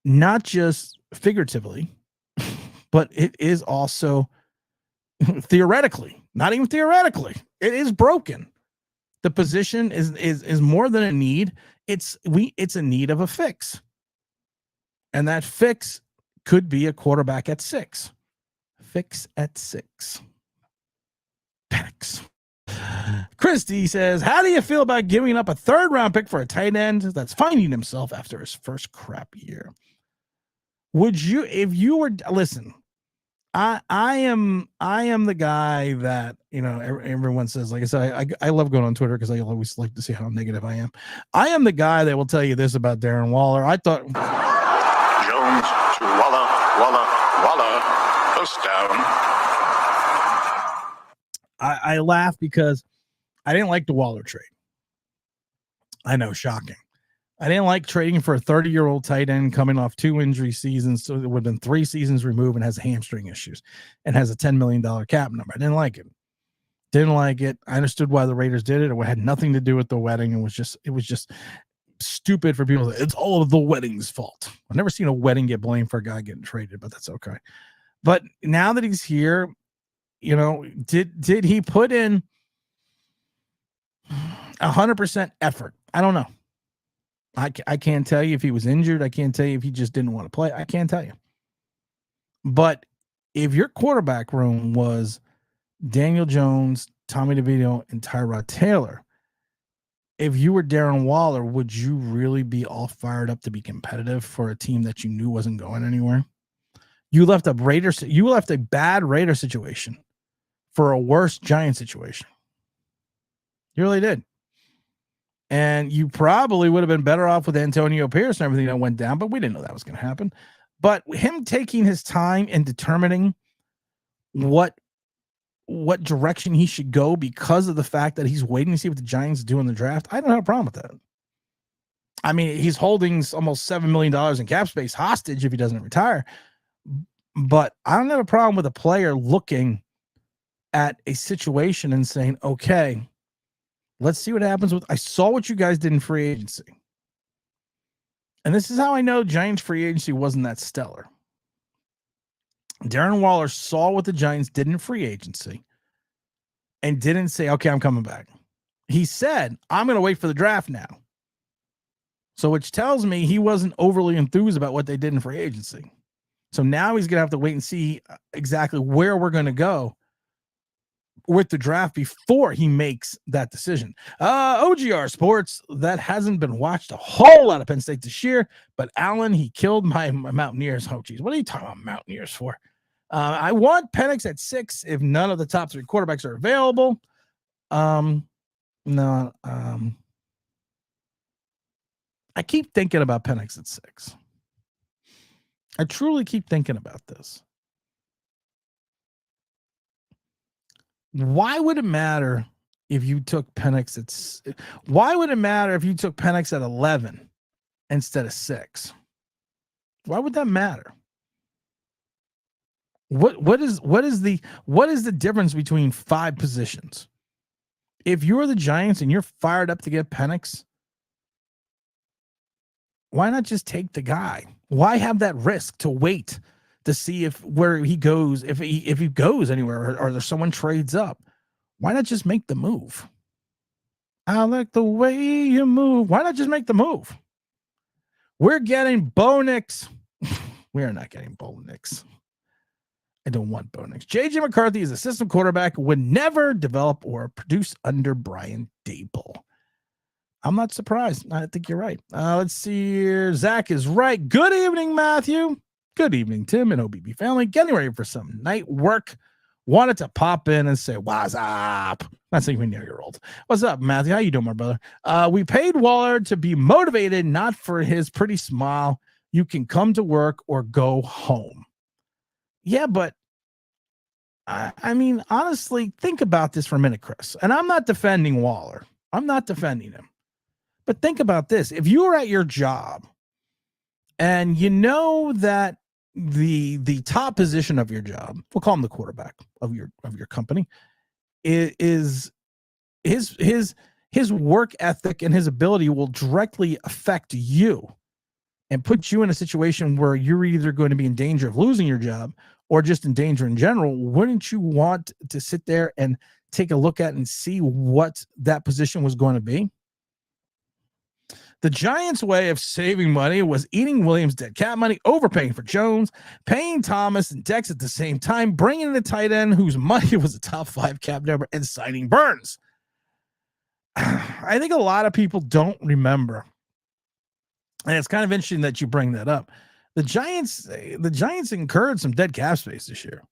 Not just figuratively, but it is also theoretically, not even theoretically. It is broken. The position is more than a need. It's a need of a fix. And that fix could be a quarterback at 6. Fix at 6. Penix. Christy says, how do you feel about giving up a 3rd round pick for a tight end that's finding himself after his first crap year? Would you, if you were, listen, I am the guy that, everyone says, like I said, I love going on Twitter because I always like to see how negative I am. I am the guy that will tell you this about Darren Waller. I thought Jones to Waller, first down. I laugh because I didn't like the Waller trade. I know, shocking. I didn't like trading for a 30-year-old tight end coming off 2 injury seasons. So it would have been 3 seasons removed and has hamstring issues and has a $10 million cap number. I didn't like it. Didn't like it. I understood why the Raiders did it. It had nothing to do with the wedding. It was just stupid for people. It's all of the wedding's fault. I've never seen a wedding get blamed for a guy getting traded, but that's okay. But now that he's here, did he put in 100% effort? I don't know. I can't tell you if he was injured. I can't tell you if he just didn't want to play. I can't tell you. But if your quarterback room was Daniel Jones, Tommy DeVito, and Tyrod Taylor. If you were Darren Waller, would you really be all fired up to be competitive for a team that you knew wasn't going anywhere? You left a bad Raider situation for a worse Giant situation. You really did. And you probably would have been better off with Antonio Pierce and everything that went down, but we didn't know that was going to happen. But him taking his time and determining what direction he should go because of the fact that he's waiting to see what the Giants do in the draft, I don't have a problem with that. I mean, he's holding almost $7 million in cap space hostage if he doesn't retire. But I don't have a problem with a player looking at a situation and saying, okay, let's see what happens I saw what you guys did in free agency. And this is how I know Giants free agency wasn't that stellar. Darren Waller saw what the Giants did in free agency and didn't say, okay, I'm coming back. He said, I'm going to wait for the draft now. So which tells me he wasn't overly enthused about what they did in free agency. So now he's going to have to wait and see exactly where we're going to go with the draft before he makes that decision. OGR Sports, that hasn't been watched a whole lot of Penn State this year, but Allen, he killed my Mountaineers. Oh, geez, what are you talking about Mountaineers for? I want Penix at 6 if none of the top 3 quarterbacks are available. I keep thinking about Penix at 6. I truly keep thinking about this. Why would it matter if you took Penix at? Why would it matter if you took Penix at 11 instead of 6? Why would that matter? What is the difference between 5 positions? If you're the Giants and you're fired up to get Penix, why not just take the guy? Why have that risk to wait to see where he goes, if he goes anywhere, or there's someone trades up? Why not just make the move? I like the way you move. Why not just make the move? We're getting Bo Nix. We are not getting Bo Nix. I don't want Bo Nix. J.J. McCarthy is a system quarterback, would never develop or produce under Brian Daboll. I'm not surprised. I think you're right. Let's see here. Zach is right. Good evening, Matthew. Good evening, Tim and OBB family. Getting ready for some night work. Wanted to pop in and say, what's up? That's even near your old. What's up, Matthew? How you doing, my brother? We paid Waller to be motivated, not for his pretty smile. You can come to work or go home. Yeah, but I mean, honestly, think about this for a minute, Chris. And I'm not defending Waller. I'm not defending him. But think about this. If you were at your job and you know that the top position of your job, we'll call him the quarterback of your company, is his work ethic and his ability will directly affect you and put you in a situation where you're either going to be in danger of losing your job or just in danger in general, wouldn't you want to sit there and take a look at and see what that position was going to be? The Giants' way of saving money was eating Williams' dead cap money, overpaying for Jones, paying Thomas and Dex at the same time, bringing in a tight end whose money was a top 5 cap number, and signing Burns. I think a lot of people don't remember, and it's kind of interesting that you bring that up. The Giants incurred some dead cap space this year.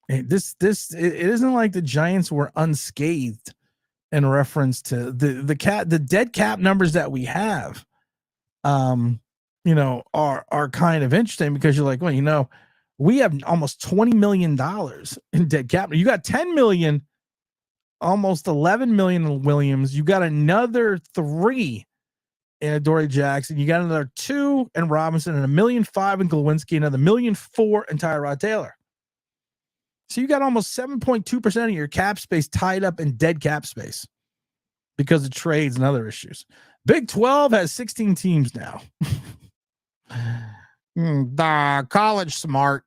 It isn't like the Giants were unscathed in reference to the dead cap numbers that we have, are kind of interesting because you're like, well, we have almost $20 million in dead cap. You got 10 million, almost 11 million in Williams. You got another 3 in Adoree Jackson. You got another 2 in Robinson and $1.5 million in Glowinski, another $1.4 million in Tyrod Taylor. So you got almost 7.2% of your cap space tied up in dead cap space because of trades and other issues. Big 12 has 16 teams now. College smart.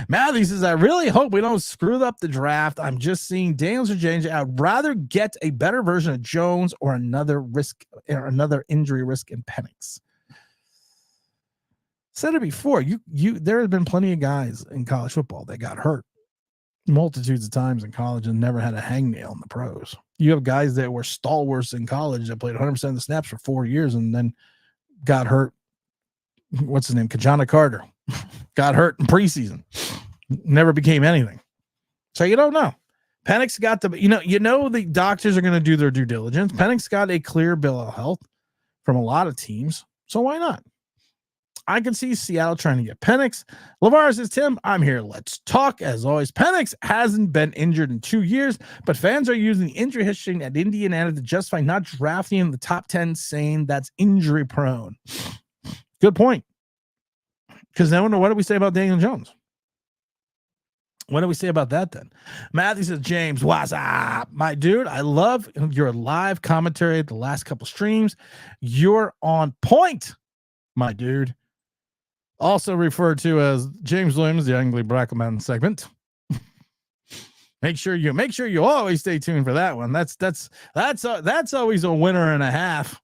Matthew says, I really hope we don't screw up the draft. I'm just seeing Daniels or James. I'd rather get a better version of Jones or another injury risk in Penix. Said it before. There have been plenty of guys in college football that got hurt multitudes of times in college and never had a hangnail in the pros. You have guys that were stalwarts in college that played 100% of the snaps for 4 years and then got hurt. What's his name? Kajana Carter got hurt in preseason. Never became anything. So you don't know. Penix got the, the doctors are going to do their due diligence. Penix got a clear bill of health from a lot of teams. So why not? I can see Seattle trying to get Penix. LeVar says, Tim, I'm here. Let's talk. As always, Penix hasn't been injured in 2 years, but fans are using the injury history at Indiana to justify not drafting in the top 10, saying that's injury prone. Good point. Because then what do we say about Daniel Jones? What do we say about that then? Matthew says, James, what's up? My dude, I love your live commentary at the last couple streams. You're on point, my dude. Also referred to as James Williams, the Angry Black Man segment. Make sure you always stay tuned for that one. That's always a winner and a half.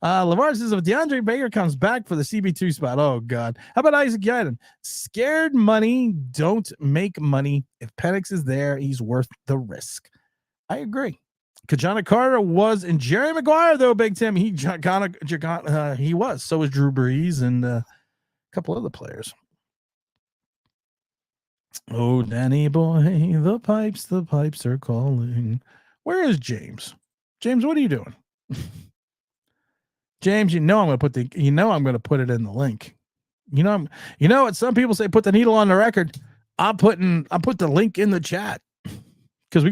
LeVar says, if DeAndre Baker comes back for the CB2 spot, oh God. How about Isaac Yiadom? Scared money don't make money. If Penix is there, he's worth the risk. I agree. Kajana Carter was, and Jerry Maguire, though, Big Tim, he was. So was Drew Brees and a couple other players. Oh, Danny boy, the pipes are calling. Where is James? James, what are you doing? James, I'm going to put it in the link. What some people say, put the needle on the record. I put the link in the chat. Because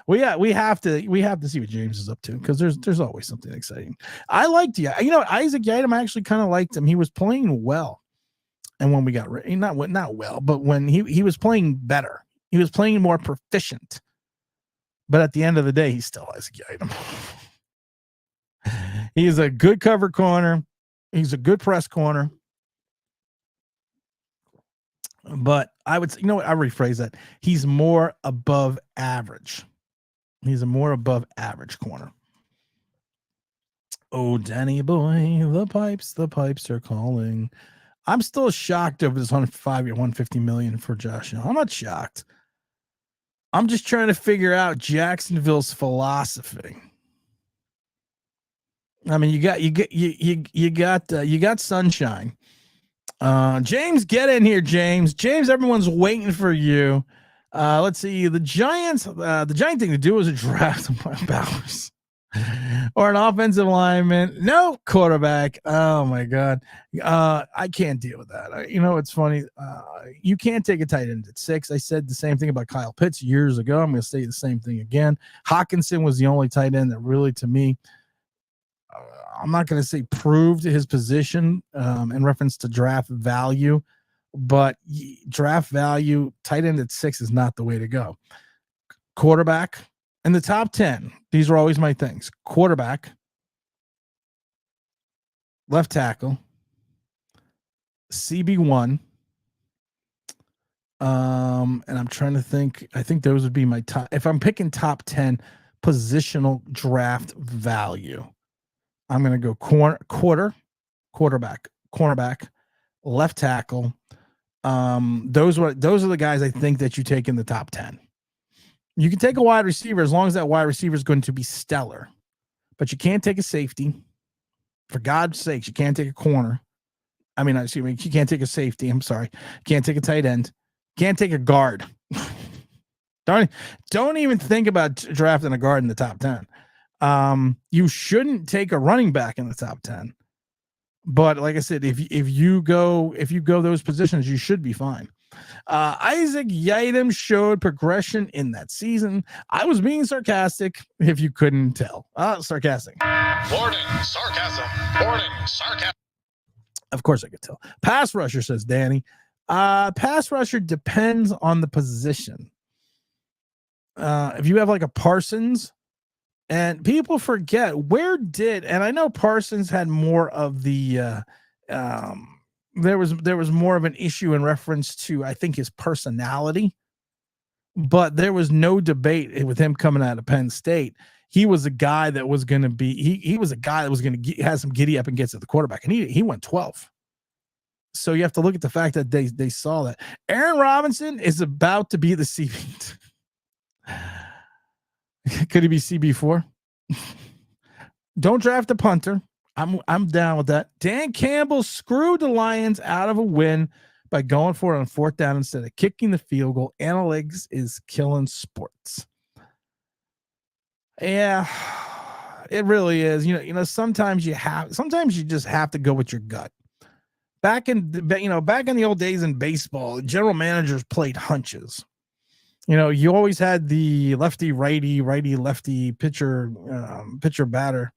we have to see what James is up to, because there's always something exciting. I liked Isaac Yiadom. I actually kind of liked him. He was playing well, and when we got not well, but when he was playing better, he was playing more proficient. But at the end of the day, he's still Isaac Yiadom. He's a good cover corner. He's a good press corner. But I would say, I rephrase that. He's more above average. He's a more above average corner. Oh, Danny boy, the pipes are calling. I'm still shocked over this 5-year, $150 million for Josh Allen. I'm not shocked. I'm just trying to figure out Jacksonville's philosophy. I mean, you got sunshine. James, get in here, James. James, everyone's waiting for you. Let's see. The giant thing to do is a draft Bowers or an offensive lineman. No quarterback. Oh my God. I can't deal with that. It's funny. You can't take a tight end at 6. I said the same thing about Kyle Pitts years ago. I'm going to say the same thing again. Hawkinson was the only tight end that really, to me, I'm not going to say proved his position in reference to draft value, but draft value, tight end at 6 is not the way to go. Quarterback in the top 10. These are always my things. Quarterback, left tackle, CB1. And I'm trying to think. I think those would be my top. If I'm picking top 10 positional draft value, I'm going to go quarterback, cornerback, left tackle. Those are the guys I think that you take in the top 10. You can take a wide receiver as long as that wide receiver is going to be stellar, but you can't take a safety. For God's sakes, you can't take a corner. I mean, excuse me, you can't take a safety. I'm sorry. Can't take a tight end. Can't take a guard. Don't even think about drafting a guard in the top 10. You shouldn't take a running back in the top 10, but like I said, if you go those positions, you should be fine. Isaac Yiadom showed progression in that season. I was being sarcastic if you couldn't tell. Sarcastic. Warning, sarcasm. Warning, sarcasm. Of course I could tell. Pass rusher, says Danny. Pass rusher depends on the position. If you have like a Parsons, and people forget and I know Parsons had more of the there was more of an issue in reference to, I think, his personality, but there was no debate with him coming out of Penn State. He was a guy that was going to be, he was a guy that was going to have some giddy up and get to the quarterback, and he went 12. So you have to look at the fact that they saw that. Aaron Robinson is about to be the CB. Could he be CB4? Don't draft a punter. I'm down with that. Dan Campbell screwed the Lions out of a win by going for it on 4th down instead of kicking the field goal. Analytics is killing sports. Yeah, it really is. You know, sometimes you just have to go with your gut. Back in the old days in baseball, general managers played hunches. You know, you always had the lefty, righty, lefty pitcher batter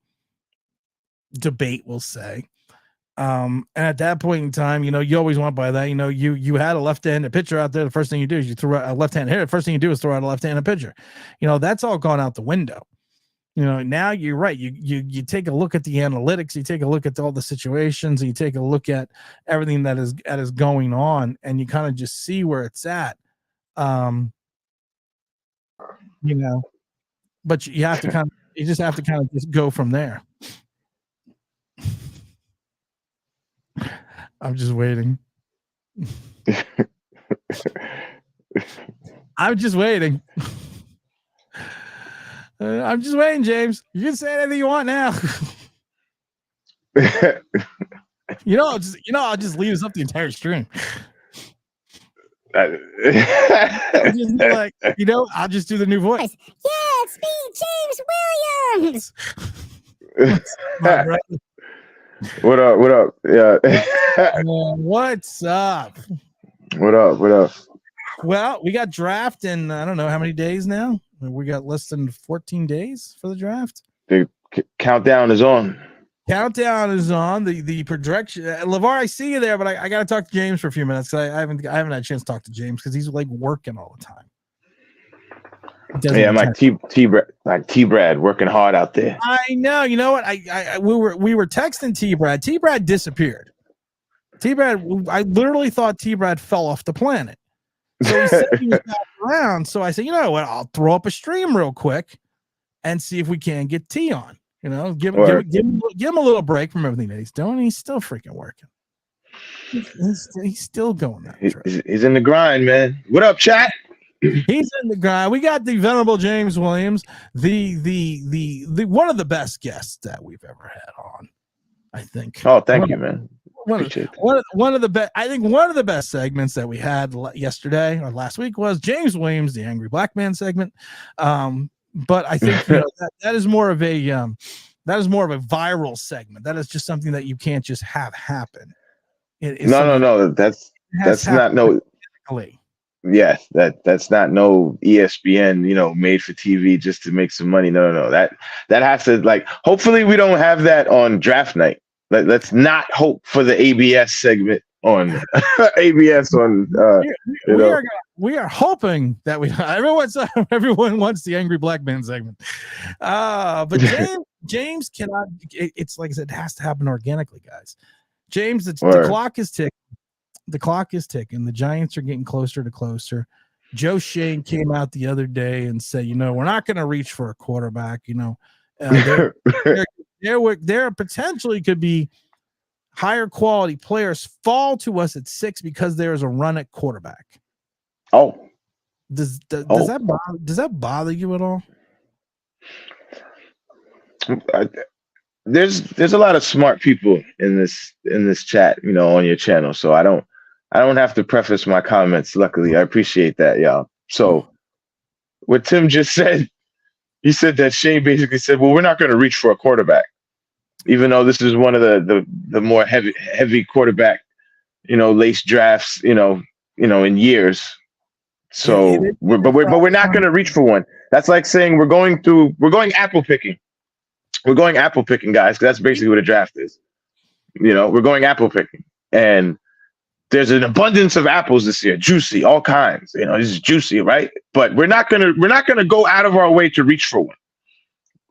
debate, we'll say. And at that point in time, you know, you always went by that. You know, you had a left-handed pitcher out there. The first thing you do is you throw out a left-handed hitter. The first thing you do is throw out a left-handed pitcher. You know, that's all gone out the window. You know, now you're right. You take a look at the analytics, you take a look at all the situations, and you take a look at everything that is going on, and you kind of just see where it's at. You know, but you have to just have to just go from there. I'm just waiting. I'm just waiting. I'm just waiting, James. You can say anything you want now. I'll just leave this up the entire stream. I'll just do the new voice. Yeah, it's me, James Williams. What up? Yeah. What's up? What up? Well, we got draft in I don't know how many days now. We got less than 14 days for the draft. The countdown is on. The projection. LeVar, I see you there, but I got to talk to James for a few minutes. I haven't had a chance to talk to James because he's like working all the time. Yeah, I'm like T-Brad working hard out there. I know. You know what? We were texting T-Brad. T-Brad disappeared. T-Brad, I literally thought T-Brad fell off the planet. So he said he was back around. So I said, you know what? I'll throw up a stream real quick and see if we can get T on. You know, give him a little break from everything that he's doing. He's still freaking working. He's still going that. He's in the grind, man. What up, chat? He's in the grind. We got the venerable James Williams, the one of the best guests that we've ever had on. I think. Oh, thank you, man. One of the best. I think one of the best segments that we had yesterday or last week was James Williams, the Angry Black Man segment. But I think that is more of a viral segment. That is just something that you can't just have happen. No. That's not no. Yes, that's not no ESPN, made for TV just to make some money. No. That has to hopefully we don't have that on draft night. Let's not hope for the ABS segment on ABS on we are hoping that everyone wants the Angry Black Man segment. But James cannot. It's like I said, it has to happen organically, guys. James, the clock is ticking. The clock is ticking. The Giants are getting closer to closer. Joe Shane came out the other day and said, we're not going to reach for a quarterback. There potentially could be higher quality players fall to us at 6 because there is a run at quarterback. Oh, does that bother you at all? There's a lot of smart people in this chat, on your channel. So I don't have to preface my comments. Luckily, I appreciate that, y'all. So what Tim just said, he said that Shane basically said, well, we're not going to reach for a quarterback, even though this is one of the more heavy quarterback, lace drafts, in years. So, but we're not going to reach for one. That's like saying we're going apple picking. We're going apple picking, guys. 'Cause that's basically what a draft is. We're going apple picking, and there's an abundance of apples this year, juicy, all kinds. This is juicy, right? But we're not gonna go out of our way to reach for one.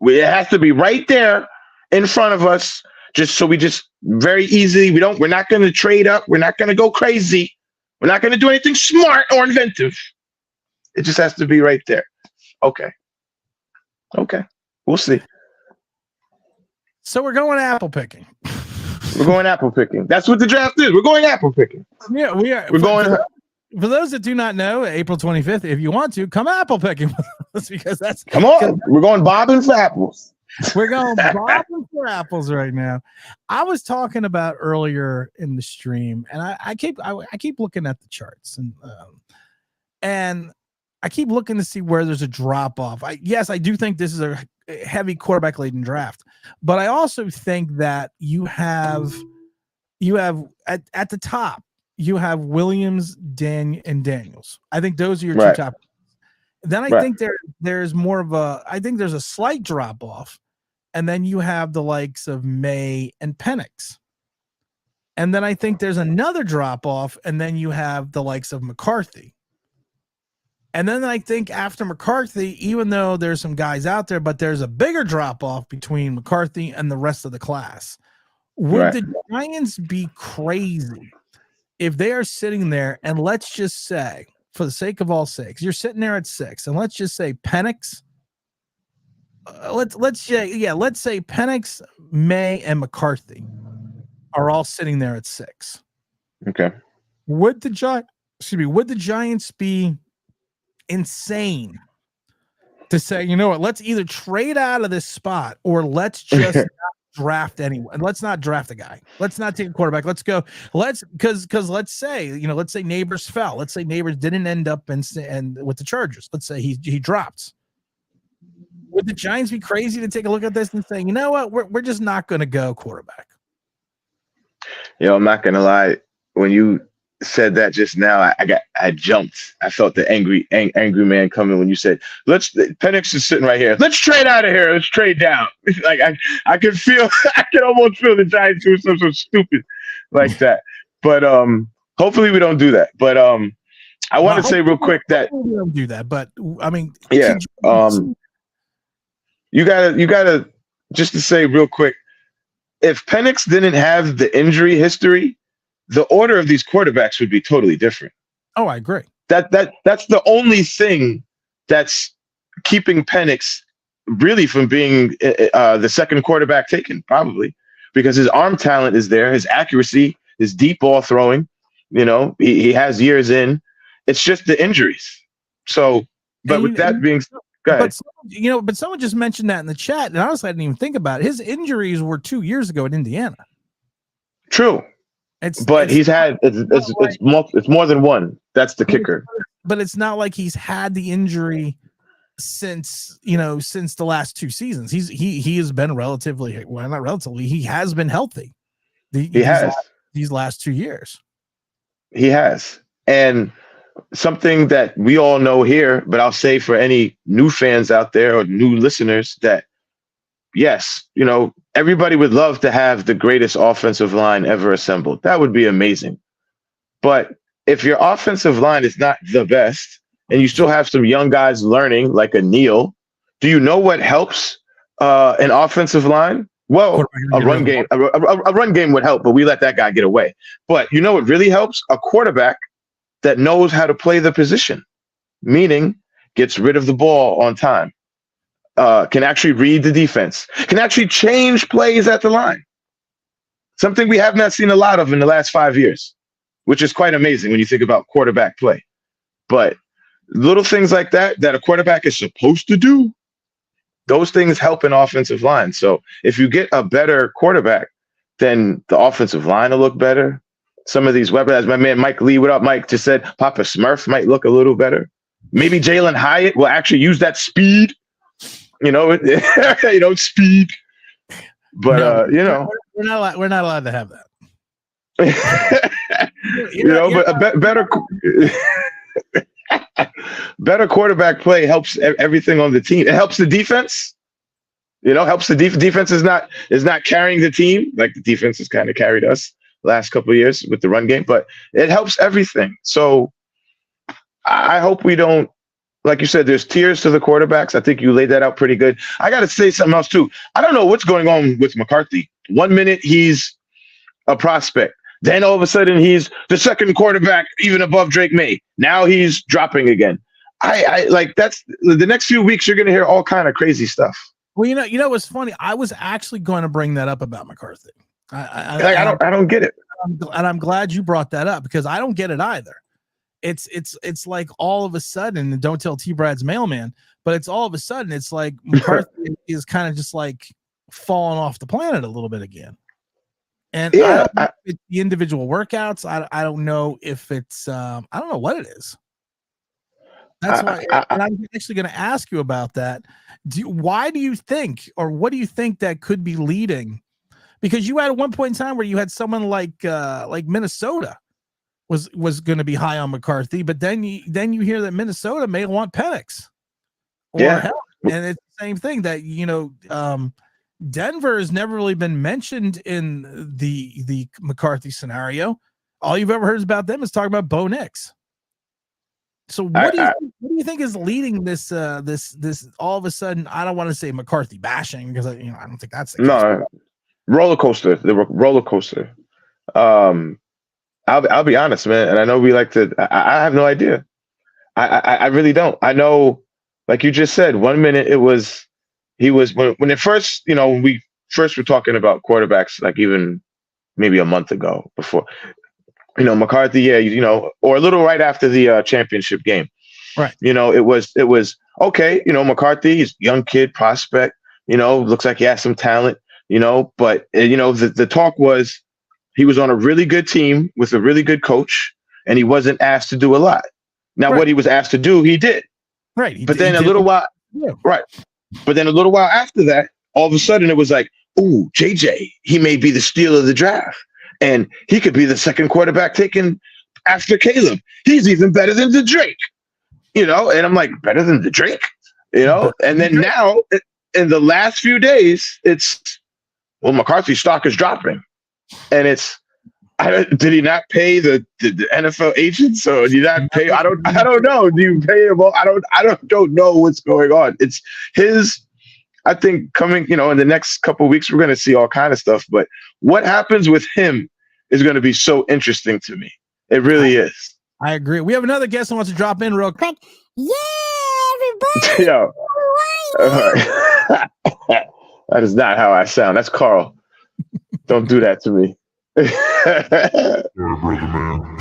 It has to be right there in front of us, we very easily. We're not gonna trade up. We're not gonna go crazy. We're not gonna do anything smart or inventive. It just has to be right there. Okay. We'll see. So we're going apple picking. We're going apple picking. That's what the draft is. We're going apple picking. Yeah, we are. We're going. For those that do not know, April 25th, if you want to, come apple picking with us because that's Come on. We're going bobbing for apples. we're going bobbing for apples right now. I was talking about earlier in the stream, and I keep looking at the charts and I keep looking to see where there's a drop off. Yes, I do think this is a heavy quarterback laden draft, but I also think that you have at the top. You have Williams, and Daniels. I think those are your two top. Then I think there's more of there's a slight drop off, and then you have the likes of May and Penix. And then I think there's another drop off, and then you have the likes of McCarthy. And then I think after McCarthy, even though there's some guys out there, but there's a bigger drop off between McCarthy and the rest of the class. Would the Giants be crazy if they are sitting there, and let's just say, for the sake of all sakes, you're sitting there at 6, and let's just say Penix. Let's say Penix, May, and McCarthy are all sitting there at 6. Okay. Would the Giants be insane to say, you know what? Let's either trade out of this spot, or let's just not draft anyone, and let's not draft a guy. Let's not take a quarterback. Let's go. Because let's say Neighbors fell. Let's say Neighbors didn't end up and with the Chargers. Let's say he drops. Would the Giants be crazy to take a look at this and say, you know what, we're just not going to go quarterback? I'm not gonna lie. When you said that just now, I jumped. I felt the angry man coming when you said, Penix is sitting right here. Let's trade out of here. Let's trade down. Like I could almost feel the Giants doing something so stupid like that. But hopefully we don't do that. But I want to say real quick that we don't do that. But I mean, yeah. You gotta just to say real quick, if Penix didn't have the injury history, the order of these quarterbacks would be totally different. Oh, I agree. That's the only thing that's keeping Penix really from being the second quarterback taken, probably, because his arm talent is there, his accuracy, his deep ball throwing. He has years in. It's just the injuries. So, but with that being said, go ahead. But someone just mentioned that in the chat, and honestly, I didn't even think about it. His injuries were 2 years ago in Indiana. True. It's more than one. That's the kicker. But it's not like he's had the injury since the last 2 seasons. He has been he has been healthy. These last 2 years. He has. And something that we all know here, but I'll say for any new fans out there or new listeners that yes, everybody would love to have the greatest offensive line ever assembled. That would be amazing. But if your offensive line is not the best and you still have some young guys learning like a Neal, do you know what helps an offensive line? Well, a run game. A run game would help, but we let that guy get away. But you know what really helps? A quarterback that knows how to play the position, meaning gets rid of the ball on time. Can actually read the defense, can actually change plays at the line. Something we have not seen a lot of in the last 5 years, which is quite amazing when you think about quarterback play. But little things like that a quarterback is supposed to do, those things help an offensive line. So if you get a better quarterback, then the offensive line will look better. Some of these weapons, as my man Mike Lee, what up, Mike, just said, Papa Smurf might look a little better. Maybe Jalen Hyatt will actually use that speed. Speed. But we're not allowed to have that. Better quarterback play helps everything on the team. It helps the defense. Helps the defense is not carrying the team like the defense has kind of carried us last couple of years with the run game, but it helps everything. So I hope we don't. Like you said, there's tiers to the quarterbacks. I think you laid that out pretty good. I got to say something else, too. I don't know what's going on with McCarthy. 1 minute, he's a prospect. Then all of a sudden, he's the second quarterback, even above Drake May. Now he's dropping again. I like that's the next few weeks, you're going to hear all kind of crazy stuff. Well, what's funny? I was actually going to bring that up about McCarthy. I don't get it. And I'm glad you brought that up because I don't get it either. It's like all of a sudden, and don't tell T Brad's mailman, but it's all of a sudden it's like McCarthy is kind of just like falling off the planet a little bit again. And I don't know if it's the individual workouts. I don't know if it's I don't know what it is. That's why, and I'm actually going to ask you about that. Why do you think, or what do you think that could be leading? Because you had at one point in time where you had someone like Minnesota was going to be high on McCarthy, but then you hear that Minnesota may want Penix. And it's the same thing that Denver has never really been mentioned in the McCarthy scenario. All you've ever heard about them is talking about Bo Nix. So what do you think is leading this this all of a sudden? I don't want to say McCarthy bashing because I don't think that's the case. No, roller coaster. The roller coaster. I'll be honest, man, and I know we like to. I have no idea. I really don't. I know, like you just said, 1 minute he was when it first, when we first were talking about quarterbacks, like even maybe a month ago before. McCarthy, or a little right after the championship game. Right. It was okay. McCarthy, he's a young kid prospect, looks like he has some talent, but the talk was he was on a really good team with a really good coach and he wasn't asked to do a lot. Now, what he was asked to do, he did. Right. But then a little while after that, all of a sudden it was like, ooh, JJ, he may be the steal of the draft. And he could be the second quarterback taken after Caleb. He's even better than the Drake, and I'm like, better than the Drake, And then now, in the last few days, McCarthy's stock is dropping, and did he not pay the NFL agents? Or did he not pay? I don't know. Do you pay him? I don't know what's going on. It's his. I think coming, in the next couple of weeks, we're going to see all kind of stuff. But what happens with him is going to be so interesting to me. It really is. I agree. We have another guest who wants to drop in real quick. Yeah, everybody. Yo. That is not how I sound. That's Carl. Don't do that to me. Brother man.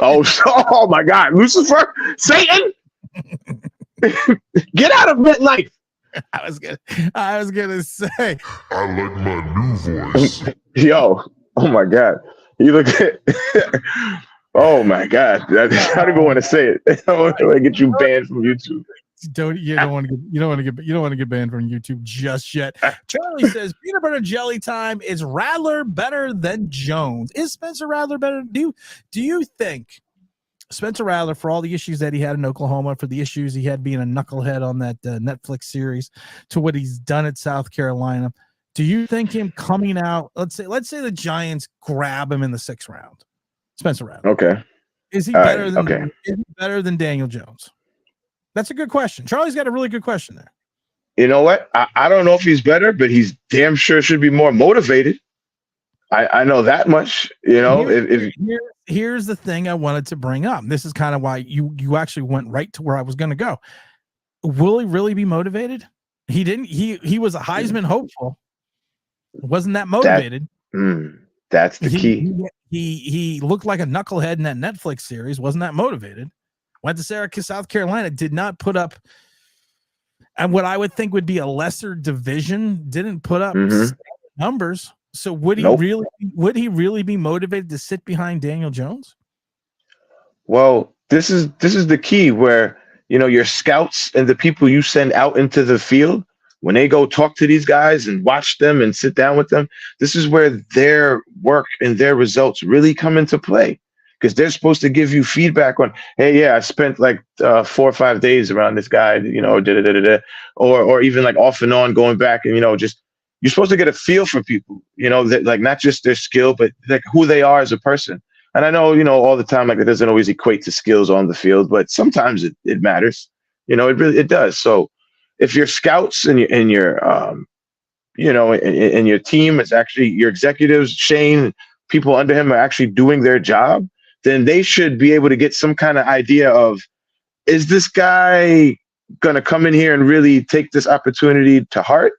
Oh my God. Lucifer? Satan? Get out of midlife. I was gonna say. I like my new voice. Yo, oh my God. You look at oh my God. I don't even want to say it. I don't want to get you banned from YouTube. You don't want to get banned from YouTube just yet. Charlie says peanut butter jelly time. Is Rattler better than Jones? Is Spencer Rattler better? Do you think Spencer Rattler, for all the issues that he had in Oklahoma, for the issues he had being a knucklehead on that Netflix series, to what he's done at South Carolina, do you think him coming out? Let's say the Giants grab him in the 6th round, Spencer Rattler. Okay. Is he better than? Is he better than Daniel Jones? That's a good question. Charlie's got a really good question there. You know what? I don't know if he's better, but he's damn sure should be more motivated. I know that much. Here's the thing I wanted to bring up. This is kind of why you actually went right to where I was going to go. Will he really be motivated? He didn't. He was a Heisman hopeful. Wasn't that motivated? That's the key. He looked like a knucklehead in that Netflix series. Wasn't that motivated? Went to South Carolina. Did not put up, and what I would think would be a lesser division. Didn't put up numbers. So would he really be motivated to sit behind Daniel Jones? Well, this is the key where your scouts and the people you send out into the field, when they go talk to these guys and watch them and sit down with them, this is where their work and their results really come into play. Because they're supposed to give you feedback on, hey, yeah, I spent like 4 or 5 days around this guy, or even like off and on going back and just. You're supposed to get a feel for people, that like not just their skill, but like who they are as a person. And I know, all the time, like it doesn't always equate to skills on the field, but sometimes it matters. It does. So if your scouts and your and your team is actually your executives, Shane, people under him are actually doing their job, then they should be able to get some kind of idea of, is this guy going to come in here and really take this opportunity to heart?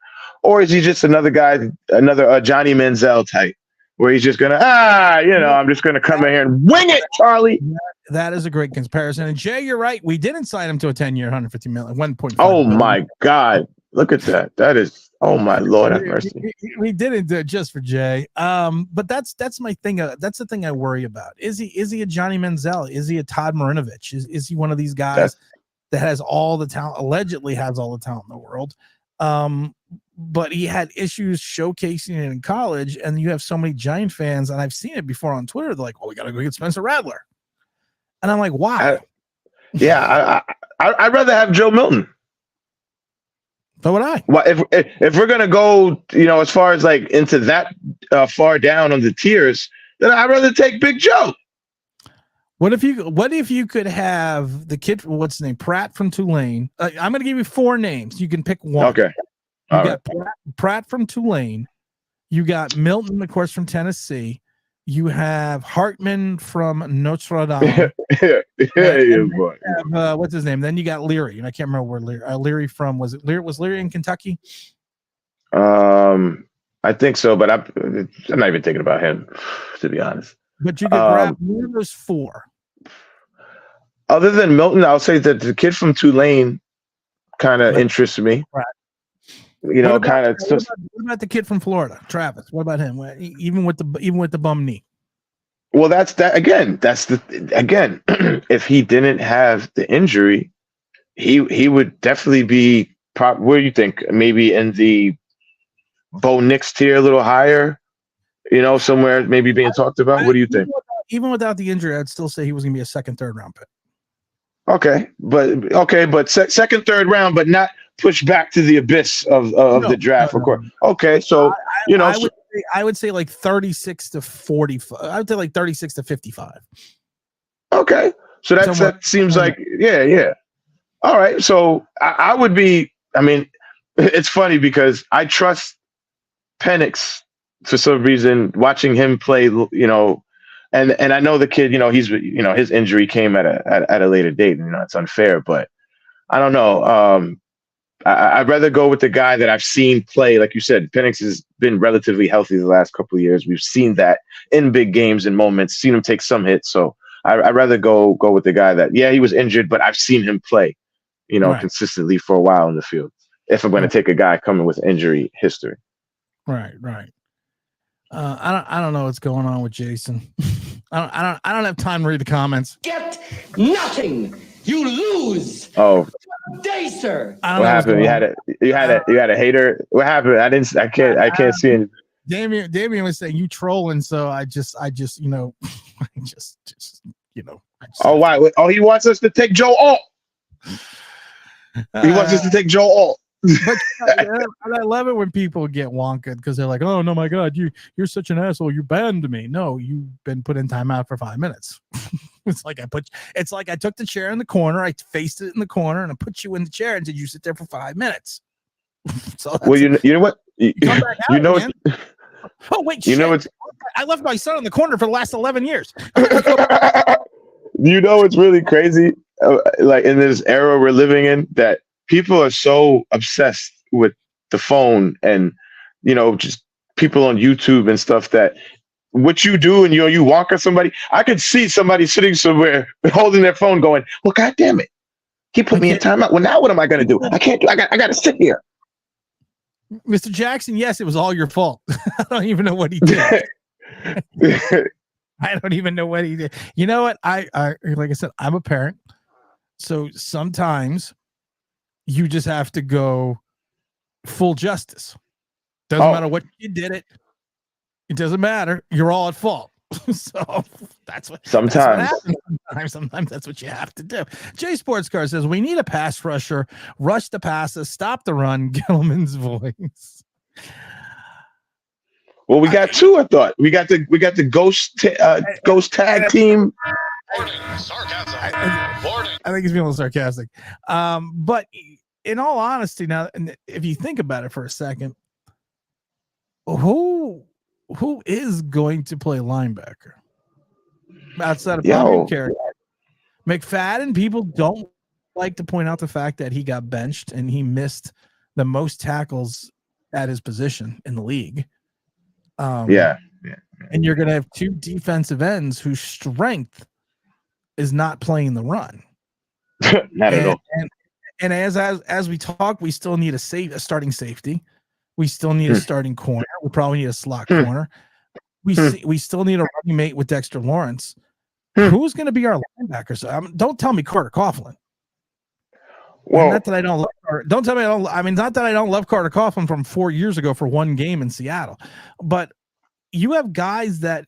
or is he just another guy, another Johnny Manziel type, where he's just gonna I'm just gonna come in here and wing it, Charlie. That is a great comparison. And Jay, you're right. We didn't sign him to a 10-year, 150 million, 1.5. Oh my God, look at that. That is, oh my Lord have mercy. We didn't do it just for Jay. But that's my thing. That's the thing I worry about. Is he a Johnny Manziel? Is he a Todd Marinovich? Is he one of these guys that has all the talent, allegedly has all the talent in the world? But he had issues showcasing it in college, and you have so many Giant fans, and I've seen it before on Twitter. They're like, "Oh, we got to go get Spencer Rattler," and I'm like, "Why?" I'd rather have Joe Milton. So would I. Well, if we're gonna go, as far as like into that far down on the tiers, then I'd rather take Big Joe. What if you could have the kid? What's his name? Pratt from Tulane. I'm going to give you 4 names. You can pick one. Okay. You got Pratt from Tulane. You got Milton, of course, from Tennessee. You have Hartman from Notre Dame. Boy. What's his name? Then you got Leary, and I can't remember where Leary from. Was Leary in Kentucky? I think so, but I'm not even thinking about him, to be honest. But you could grab one of those 4. Other than Milton, I'll say that the kid from Tulane kind of interests me. Right. Kind of. What about the kid from Florida, Travis? What about him? Even with the bum knee. Well, that's that again. If he didn't have the injury, he would definitely be. Where do you think? Maybe in the Bo Nix tier, a little higher. Somewhere maybe being talked about. What do you think? Even without the injury, I'd still say he was going to be a second, third round pick. Okay, but second, third round, but not pushed back to the abyss of the draft, of course. Okay, so I would say like 36 to 45. I would say like 36 to 55. Okay, so that seems like yeah. All right, so I would be. I mean, it's funny because I trust Penix for some reason. Watching him play, and I know the kid. He's his injury came at a later date. It's unfair, but I don't know. I'd rather go with the guy that I've seen play. Like you said, Penix has been relatively healthy the last couple of years. We've seen that in big games and moments, seen him take some hits. So I'd rather go with the guy that, he was injured, but I've seen him play, right, consistently for a while in the field. If I'm going to take a guy coming with injury history. Right. I don't know what's going on with Jason. I don't have time to read the comments. Get nothing. You lose. Oh, Day, sir. What happened? You had a hater. What happened? I can't see it. Damian was saying you trolling, so I just Oh, why? Oh, he wants us to take Joe Alt. He wants us to take Joe Alt. But I love it when people get wonka because they're like, "Oh no, my God, you're such an asshole. You banned me." No, you've been put in timeout for 5 minutes. It's like I took the chair in the corner, I faced it in the corner, and I put you in the chair and said you sit there for 5 minutes. So well, you know what? Oh wait, shit. I left my son in the corner for the last 11 years. It's really crazy. Like in this era we're living in, that people are so obsessed with the phone and just people on YouTube and stuff that what you do and you walk at somebody. I could see somebody sitting somewhere holding their phone going, well, God damn it. He put me in timeout. Well, now what am I going to do? I can't do, I got to sit here. Mr. Jackson, yes, it was all your fault. I don't even know what he did. I don't even know what he did. You know what? I like I said, I'm a parent. So sometimes you just have to go full justice. Doesn't matter what you did it. It doesn't matter. You're all at fault. So that's what sometimes that's what you have to do. Jay Sports Car says we need a pass rusher, rush the passes, stop the run. Gilman's voice. Well, we got two. I thought we got the ghost tag team. Warning, sarcasm. Warning. I think he's being a little sarcastic. But in all honesty, now, and if you think about it for a second, who is going to play linebacker outside of Bobby Carey? McFadden, people don't like to point out the fact that he got benched and he missed the most tackles at his position in the league. Yeah. And you're going to have two defensive ends whose strength is not playing the run. Not at all. And as we talk, we still need a starting safety. We still need a starting corner. We probably need a slot corner. We still need a running mate with Dexter Lawrence. Who's going to be our linebackers? Don't tell me Carter Coughlin. Well, not that I don't love. Don't tell me I don't. I mean, not that I don't love Carter Coughlin from 4 years ago for one game in Seattle, but you have guys that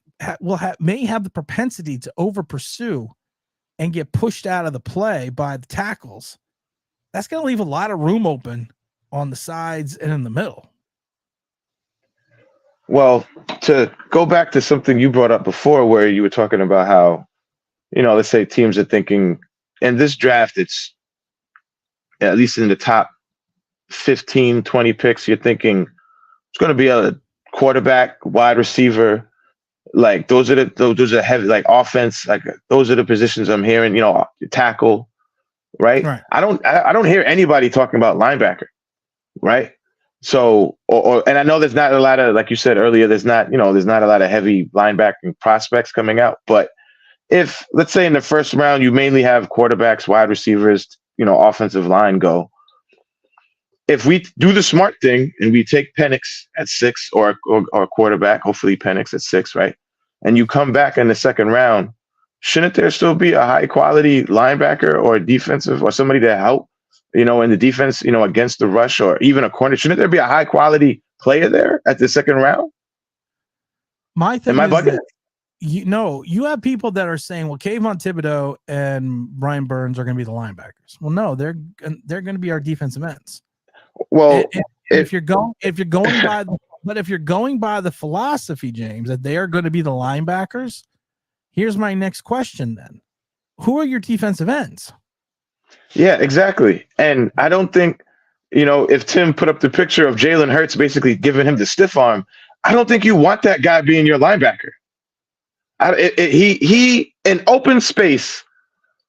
may have the propensity to over pursue and get pushed out of the play by the tackles. That's going to leave a lot of room open on the sides and in the middle. Well, to go back to something you brought up before, where you were talking about how, let's say teams are thinking in this draft, it's at least in the top 15, 20 picks, you're thinking it's going to be a quarterback, wide receiver. Like those are heavy, like offense. Like those are the positions I'm hearing, tackle, right? I don't hear anybody talking about linebacker, right? So, and I know there's not a lot of, like you said earlier, there's not a lot of heavy linebacking prospects coming out. But if, let's say in the first round, you mainly have quarterbacks, wide receivers, offensive line go. If we do the smart thing and we take Penix at 6 or quarterback, hopefully Penix at 6, right? And you come back in the second round, shouldn't there still be a high quality linebacker or defensive or somebody to help, in the defense, against the rush, or even a corner? Shouldn't there be a high quality player there at the second round? My thing Am I bugging? You have people that are saying, well, Kayvon Thibodeau and Brian Burns are going to be the linebackers. Well, no, they're going to be our defensive ends. Well, if you're going by the philosophy, James, that they are going to be the linebackers, here's my next question then. Who are your defensive ends? Yeah, exactly. And I don't think, if Tim put up the picture of Jalen Hurts basically giving him the stiff arm, I don't think you want that guy being your linebacker. He in open space.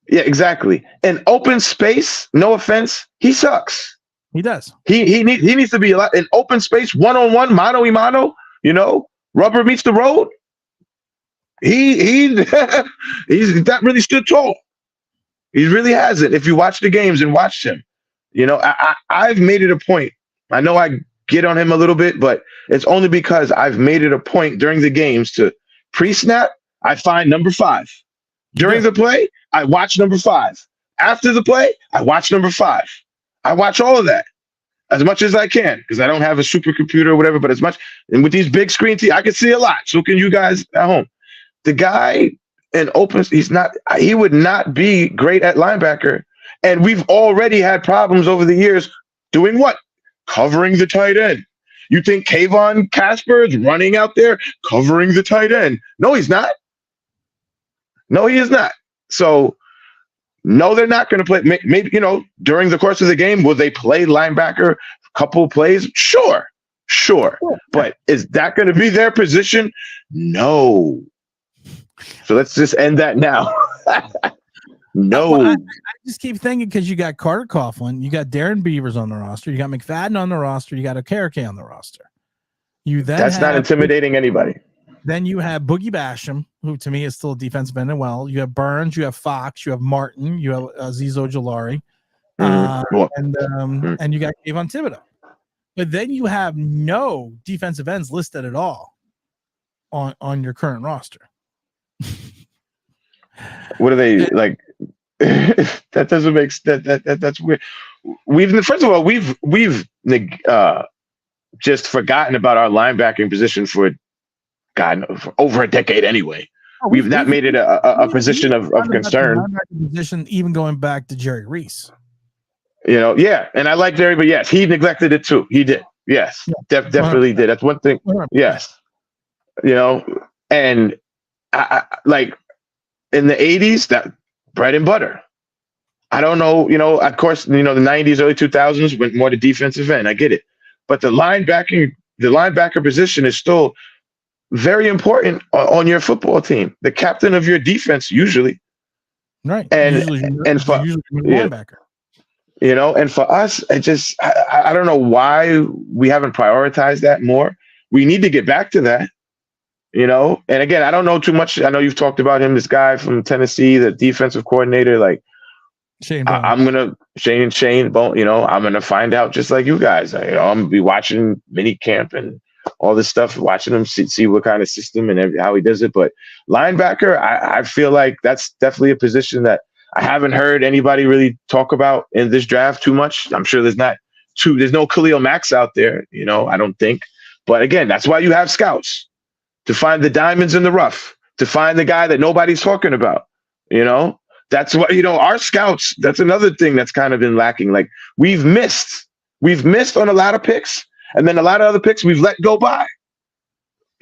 Yeah, exactly. In open space, no offense, he sucks. He does. He needs to be in open space, one-on-one, mano-a-mano, rubber meets the road. He's not really stood tall. He really hasn't. If you watch the games and watch him, I've made it a point. I know I get on him a little bit, but it's only because I've made it a point during the games to pre-snap, I find number 5. During the play, I watch number 5. After the play, I watch number 5. I watch all of that as much as I can because I don't have a supercomputer or whatever, but as much. And with these big screen TVs, I can see a lot. So can you guys at home. The guy in open, he would not be great at linebacker. And we've already had problems over the years doing what? Covering the tight end. You think Kayvon Casper is running out there covering the tight end? No, he's not. No, he is not. So, no, they're not going to play. Maybe, during the course of the game, will they play linebacker a couple of plays? Sure. But is that going to be their position? No. So let's just end that now. No. Well, I just keep thinking because you got Carter Coughlin, you got Darren Beavers on the roster, you got McFadden on the roster, you got Okereke on the roster. That's not intimidating anybody. Then you have Boogie Basham, who to me is still a defensive end and well. You have Burns, you have Fox, you have Martin, you have Azeez Ojulari, and you got Kayvon Thibodeau. But then you have no defensive ends listed at all on your current roster. What are they like? That doesn't make that's weird. We've just forgotten about our linebacking position for over a decade anyway. We've not made it a position of concern. Position even going back to Jerry Reese. Yeah, and I like Jerry, but yes, he neglected it too. He did. Yes, definitely did. That's one thing. Yes, and I like in the 80s, that bread and butter. I don't know, of course, the 90s, early 2000s went more to defensive end. I get it. But the linebacker position is still very important on your football team. The captain of your defense, usually. Right. And usually linebacker. You know, and for us, I don't know why we haven't prioritized that more. We need to get back to that. You know, and again, I don't know too much. I know you've talked about him, this guy from Tennessee, the defensive coordinator. Like, Shane Bowen. I'm gonna Shane Bone. You know, I'm gonna find out just like you guys. I'm gonna be watching mini camp and all this stuff, watching him see what kind of system and how he does it. But linebacker, I feel like that's definitely a position that I haven't heard anybody really talk about in this draft too much. I'm sure there's no Khalil Max out there. You know, I don't think. But again, that's why you have scouts, to find the diamonds in the rough, to find the guy that nobody's talking about. You know. That's what, you know, our scouts, that's another thing that's kind of been lacking. Like, we've missed on a lot of picks, and then a lot of other picks we've let go by.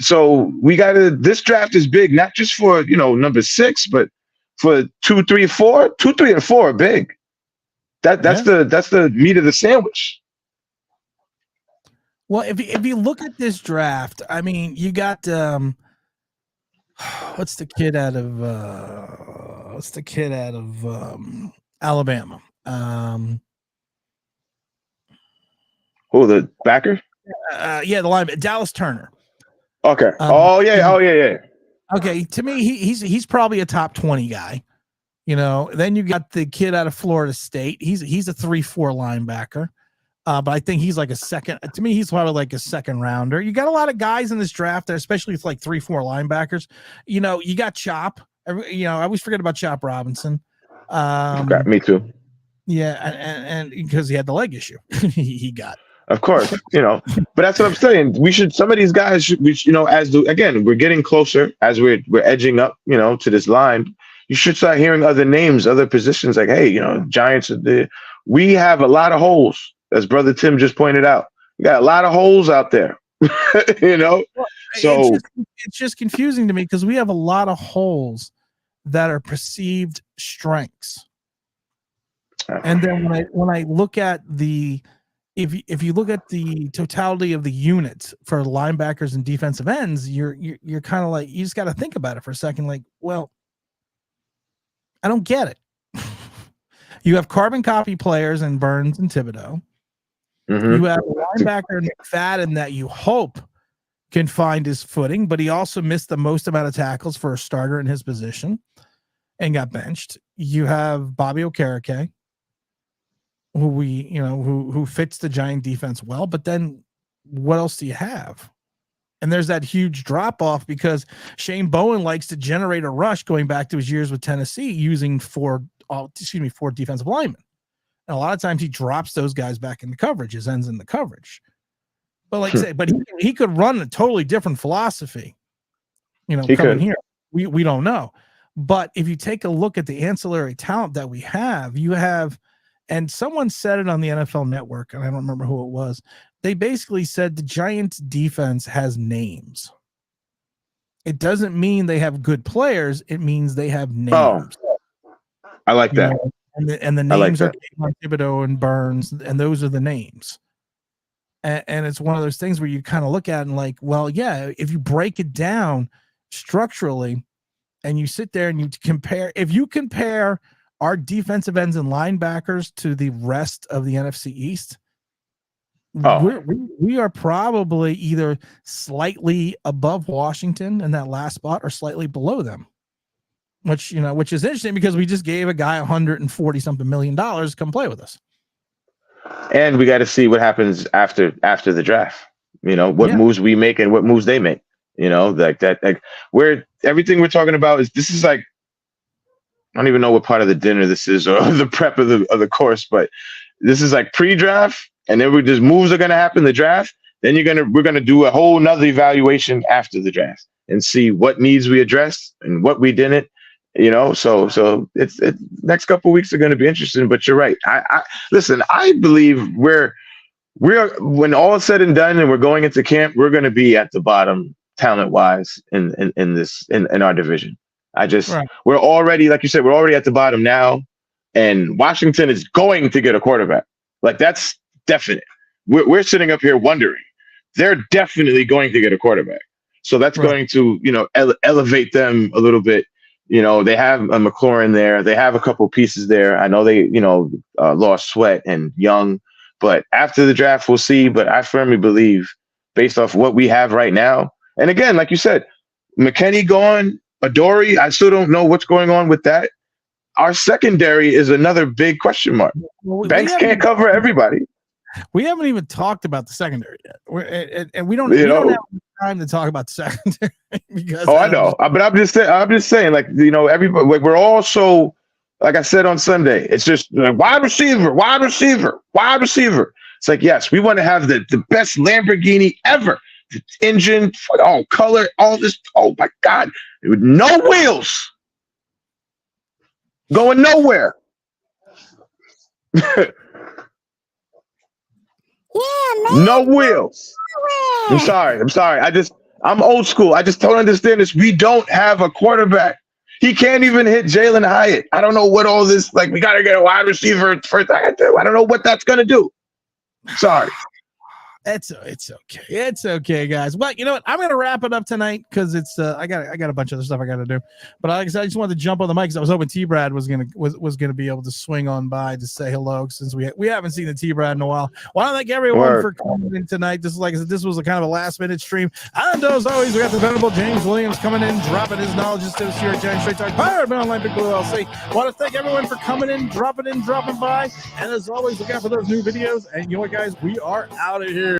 So this draft is big, not just for, you know, number 6, but for 2, 3, 4. 2, 3, and 4 are big. That's the meat of the sandwich. Well, if you look at this draft, I mean, you got what's the kid out of Alabama? Who, the backer? Yeah, the lineman, Dallas Turner. Okay. Yeah. Okay, to me, he's probably a top 20 guy. You know, then you got the kid out of Florida State. He's a 3-4 linebacker. But I think he's like a second. To me, he's probably like a second rounder. You got a lot of guys in this draft, especially with like 3-4 linebackers. You know, you got Chop. You know, I always forget about Chop Robinson. Okay, me too. Yeah, and because he had the leg issue, he got. Of course, you know, but that's what I'm saying. Some of these guys, you know, again, we're getting closer as we're edging up, you know, to this line. You should start hearing other names, other positions. Like, hey, you know, Giants are there. We have a lot of holes. As Brother Tim just pointed out, we got a lot of holes out there, you know? Well, so it's just confusing to me because we have a lot of holes that are perceived strengths. And then when I look at if you look at the totality of the units for linebackers and defensive ends, you're kind of like, you just got to think about it for a second. Like, well, I don't get it. You have carbon copy players in Burns and Thibodeau. Mm-hmm. You have a linebacker in McFadden that you hope can find his footing, but he also missed the most amount of tackles for a starter in his position and got benched. You have Bobby Okereke, who fits the Giant defense well, but then what else do you have? And there's that huge drop off because Shane Bowen likes to generate a rush going back to his years with Tennessee using 4 defensive linemen. And a lot of times he drops those guys back into coverage, his ends in the coverage. But like I say, but he could run a totally different philosophy, you know, coming here. We don't know. But if you take a look at the ancillary talent that we have, you have, and someone said it on the NFL Network, and I don't remember who it was. They basically said the Giants defense has names. It doesn't mean they have good players. It means they have names. Oh, I like that. Know? And the names are Thibodeau and Burns, and those are the names. And it's one of those things where you kind of look at it and like, well, yeah, if you break it down structurally and you sit there and you compare, if you compare our defensive ends and linebackers to the rest of the NFC East, we are probably either slightly above Washington in that last spot or slightly below them. Which is interesting because we just gave a guy $140-something million to come play with us. And we got to see what happens after the draft. You know, what moves we make and what moves they make. You know, like that, like everything we're talking about this is like, I don't even know what part of the dinner this is or the prep of the course, but this is like pre-draft, and then just moves are gonna happen in the draft. Then we're gonna do a whole nother evaluation after the draft and see what needs we addressed and what we didn't. You know, so it's next couple of weeks are going to be interesting. But you're right. I listen. I believe we're when all is said and done, and we're going into camp, we're going to be at the bottom talent wise in our division. We're already, like you said, we're already at the bottom now, and Washington is going to get a quarterback. Like, that's definite. We're sitting up here wondering. They're definitely going to get a quarterback. So that's going to, you know, elevate them a little bit You know, they have a McLaurin there. They have a couple pieces there. I know they, lost Sweat and Young, but after the draft, we'll see. But I firmly believe, based off what we have right now, and again, like you said, McKinney gone, Adoree, I still don't know what's going on with that. Our secondary is another big question mark. Banks can't cover everybody. We haven't even talked about the secondary yet, and we don't have time to talk about the secondary because. I know, but I'm just saying, like, everybody, like, we're all so, like I said on Sunday, it's just like, wide receiver. It's like, yes, we want to have the best Lamborghini ever, the engine, color, all this. Oh my God, with no wheels, going nowhere. Yeah, man. No wheels. I'm sorry. I'm old school. I just don't understand this. We don't have a quarterback. He can't even hit Jalen Hyatt. I don't know what all this, like, we got to get a wide receiver first. I don't know what that's going to do. Sorry. It's okay. It's okay, guys. But you know what? I'm gonna wrap it up tonight because it's I got a bunch of other stuff I got to do. But like I said, I just wanted to jump on the mic because I was hoping T Brad was gonna be able to swing on by to say hello since we haven't seen the T Brad in a while. Well, I thank everyone for coming in tonight. This is like I said, this was a kind of a last minute stream. And as always, we got the venerable James Williams coming in, dropping his knowledge to us here at Giant Straight Talk Pirate Online Big Blue LC. Want to thank everyone for coming in, dropping by, and as always, look out for those new videos. And you know what, guys, we are out of here.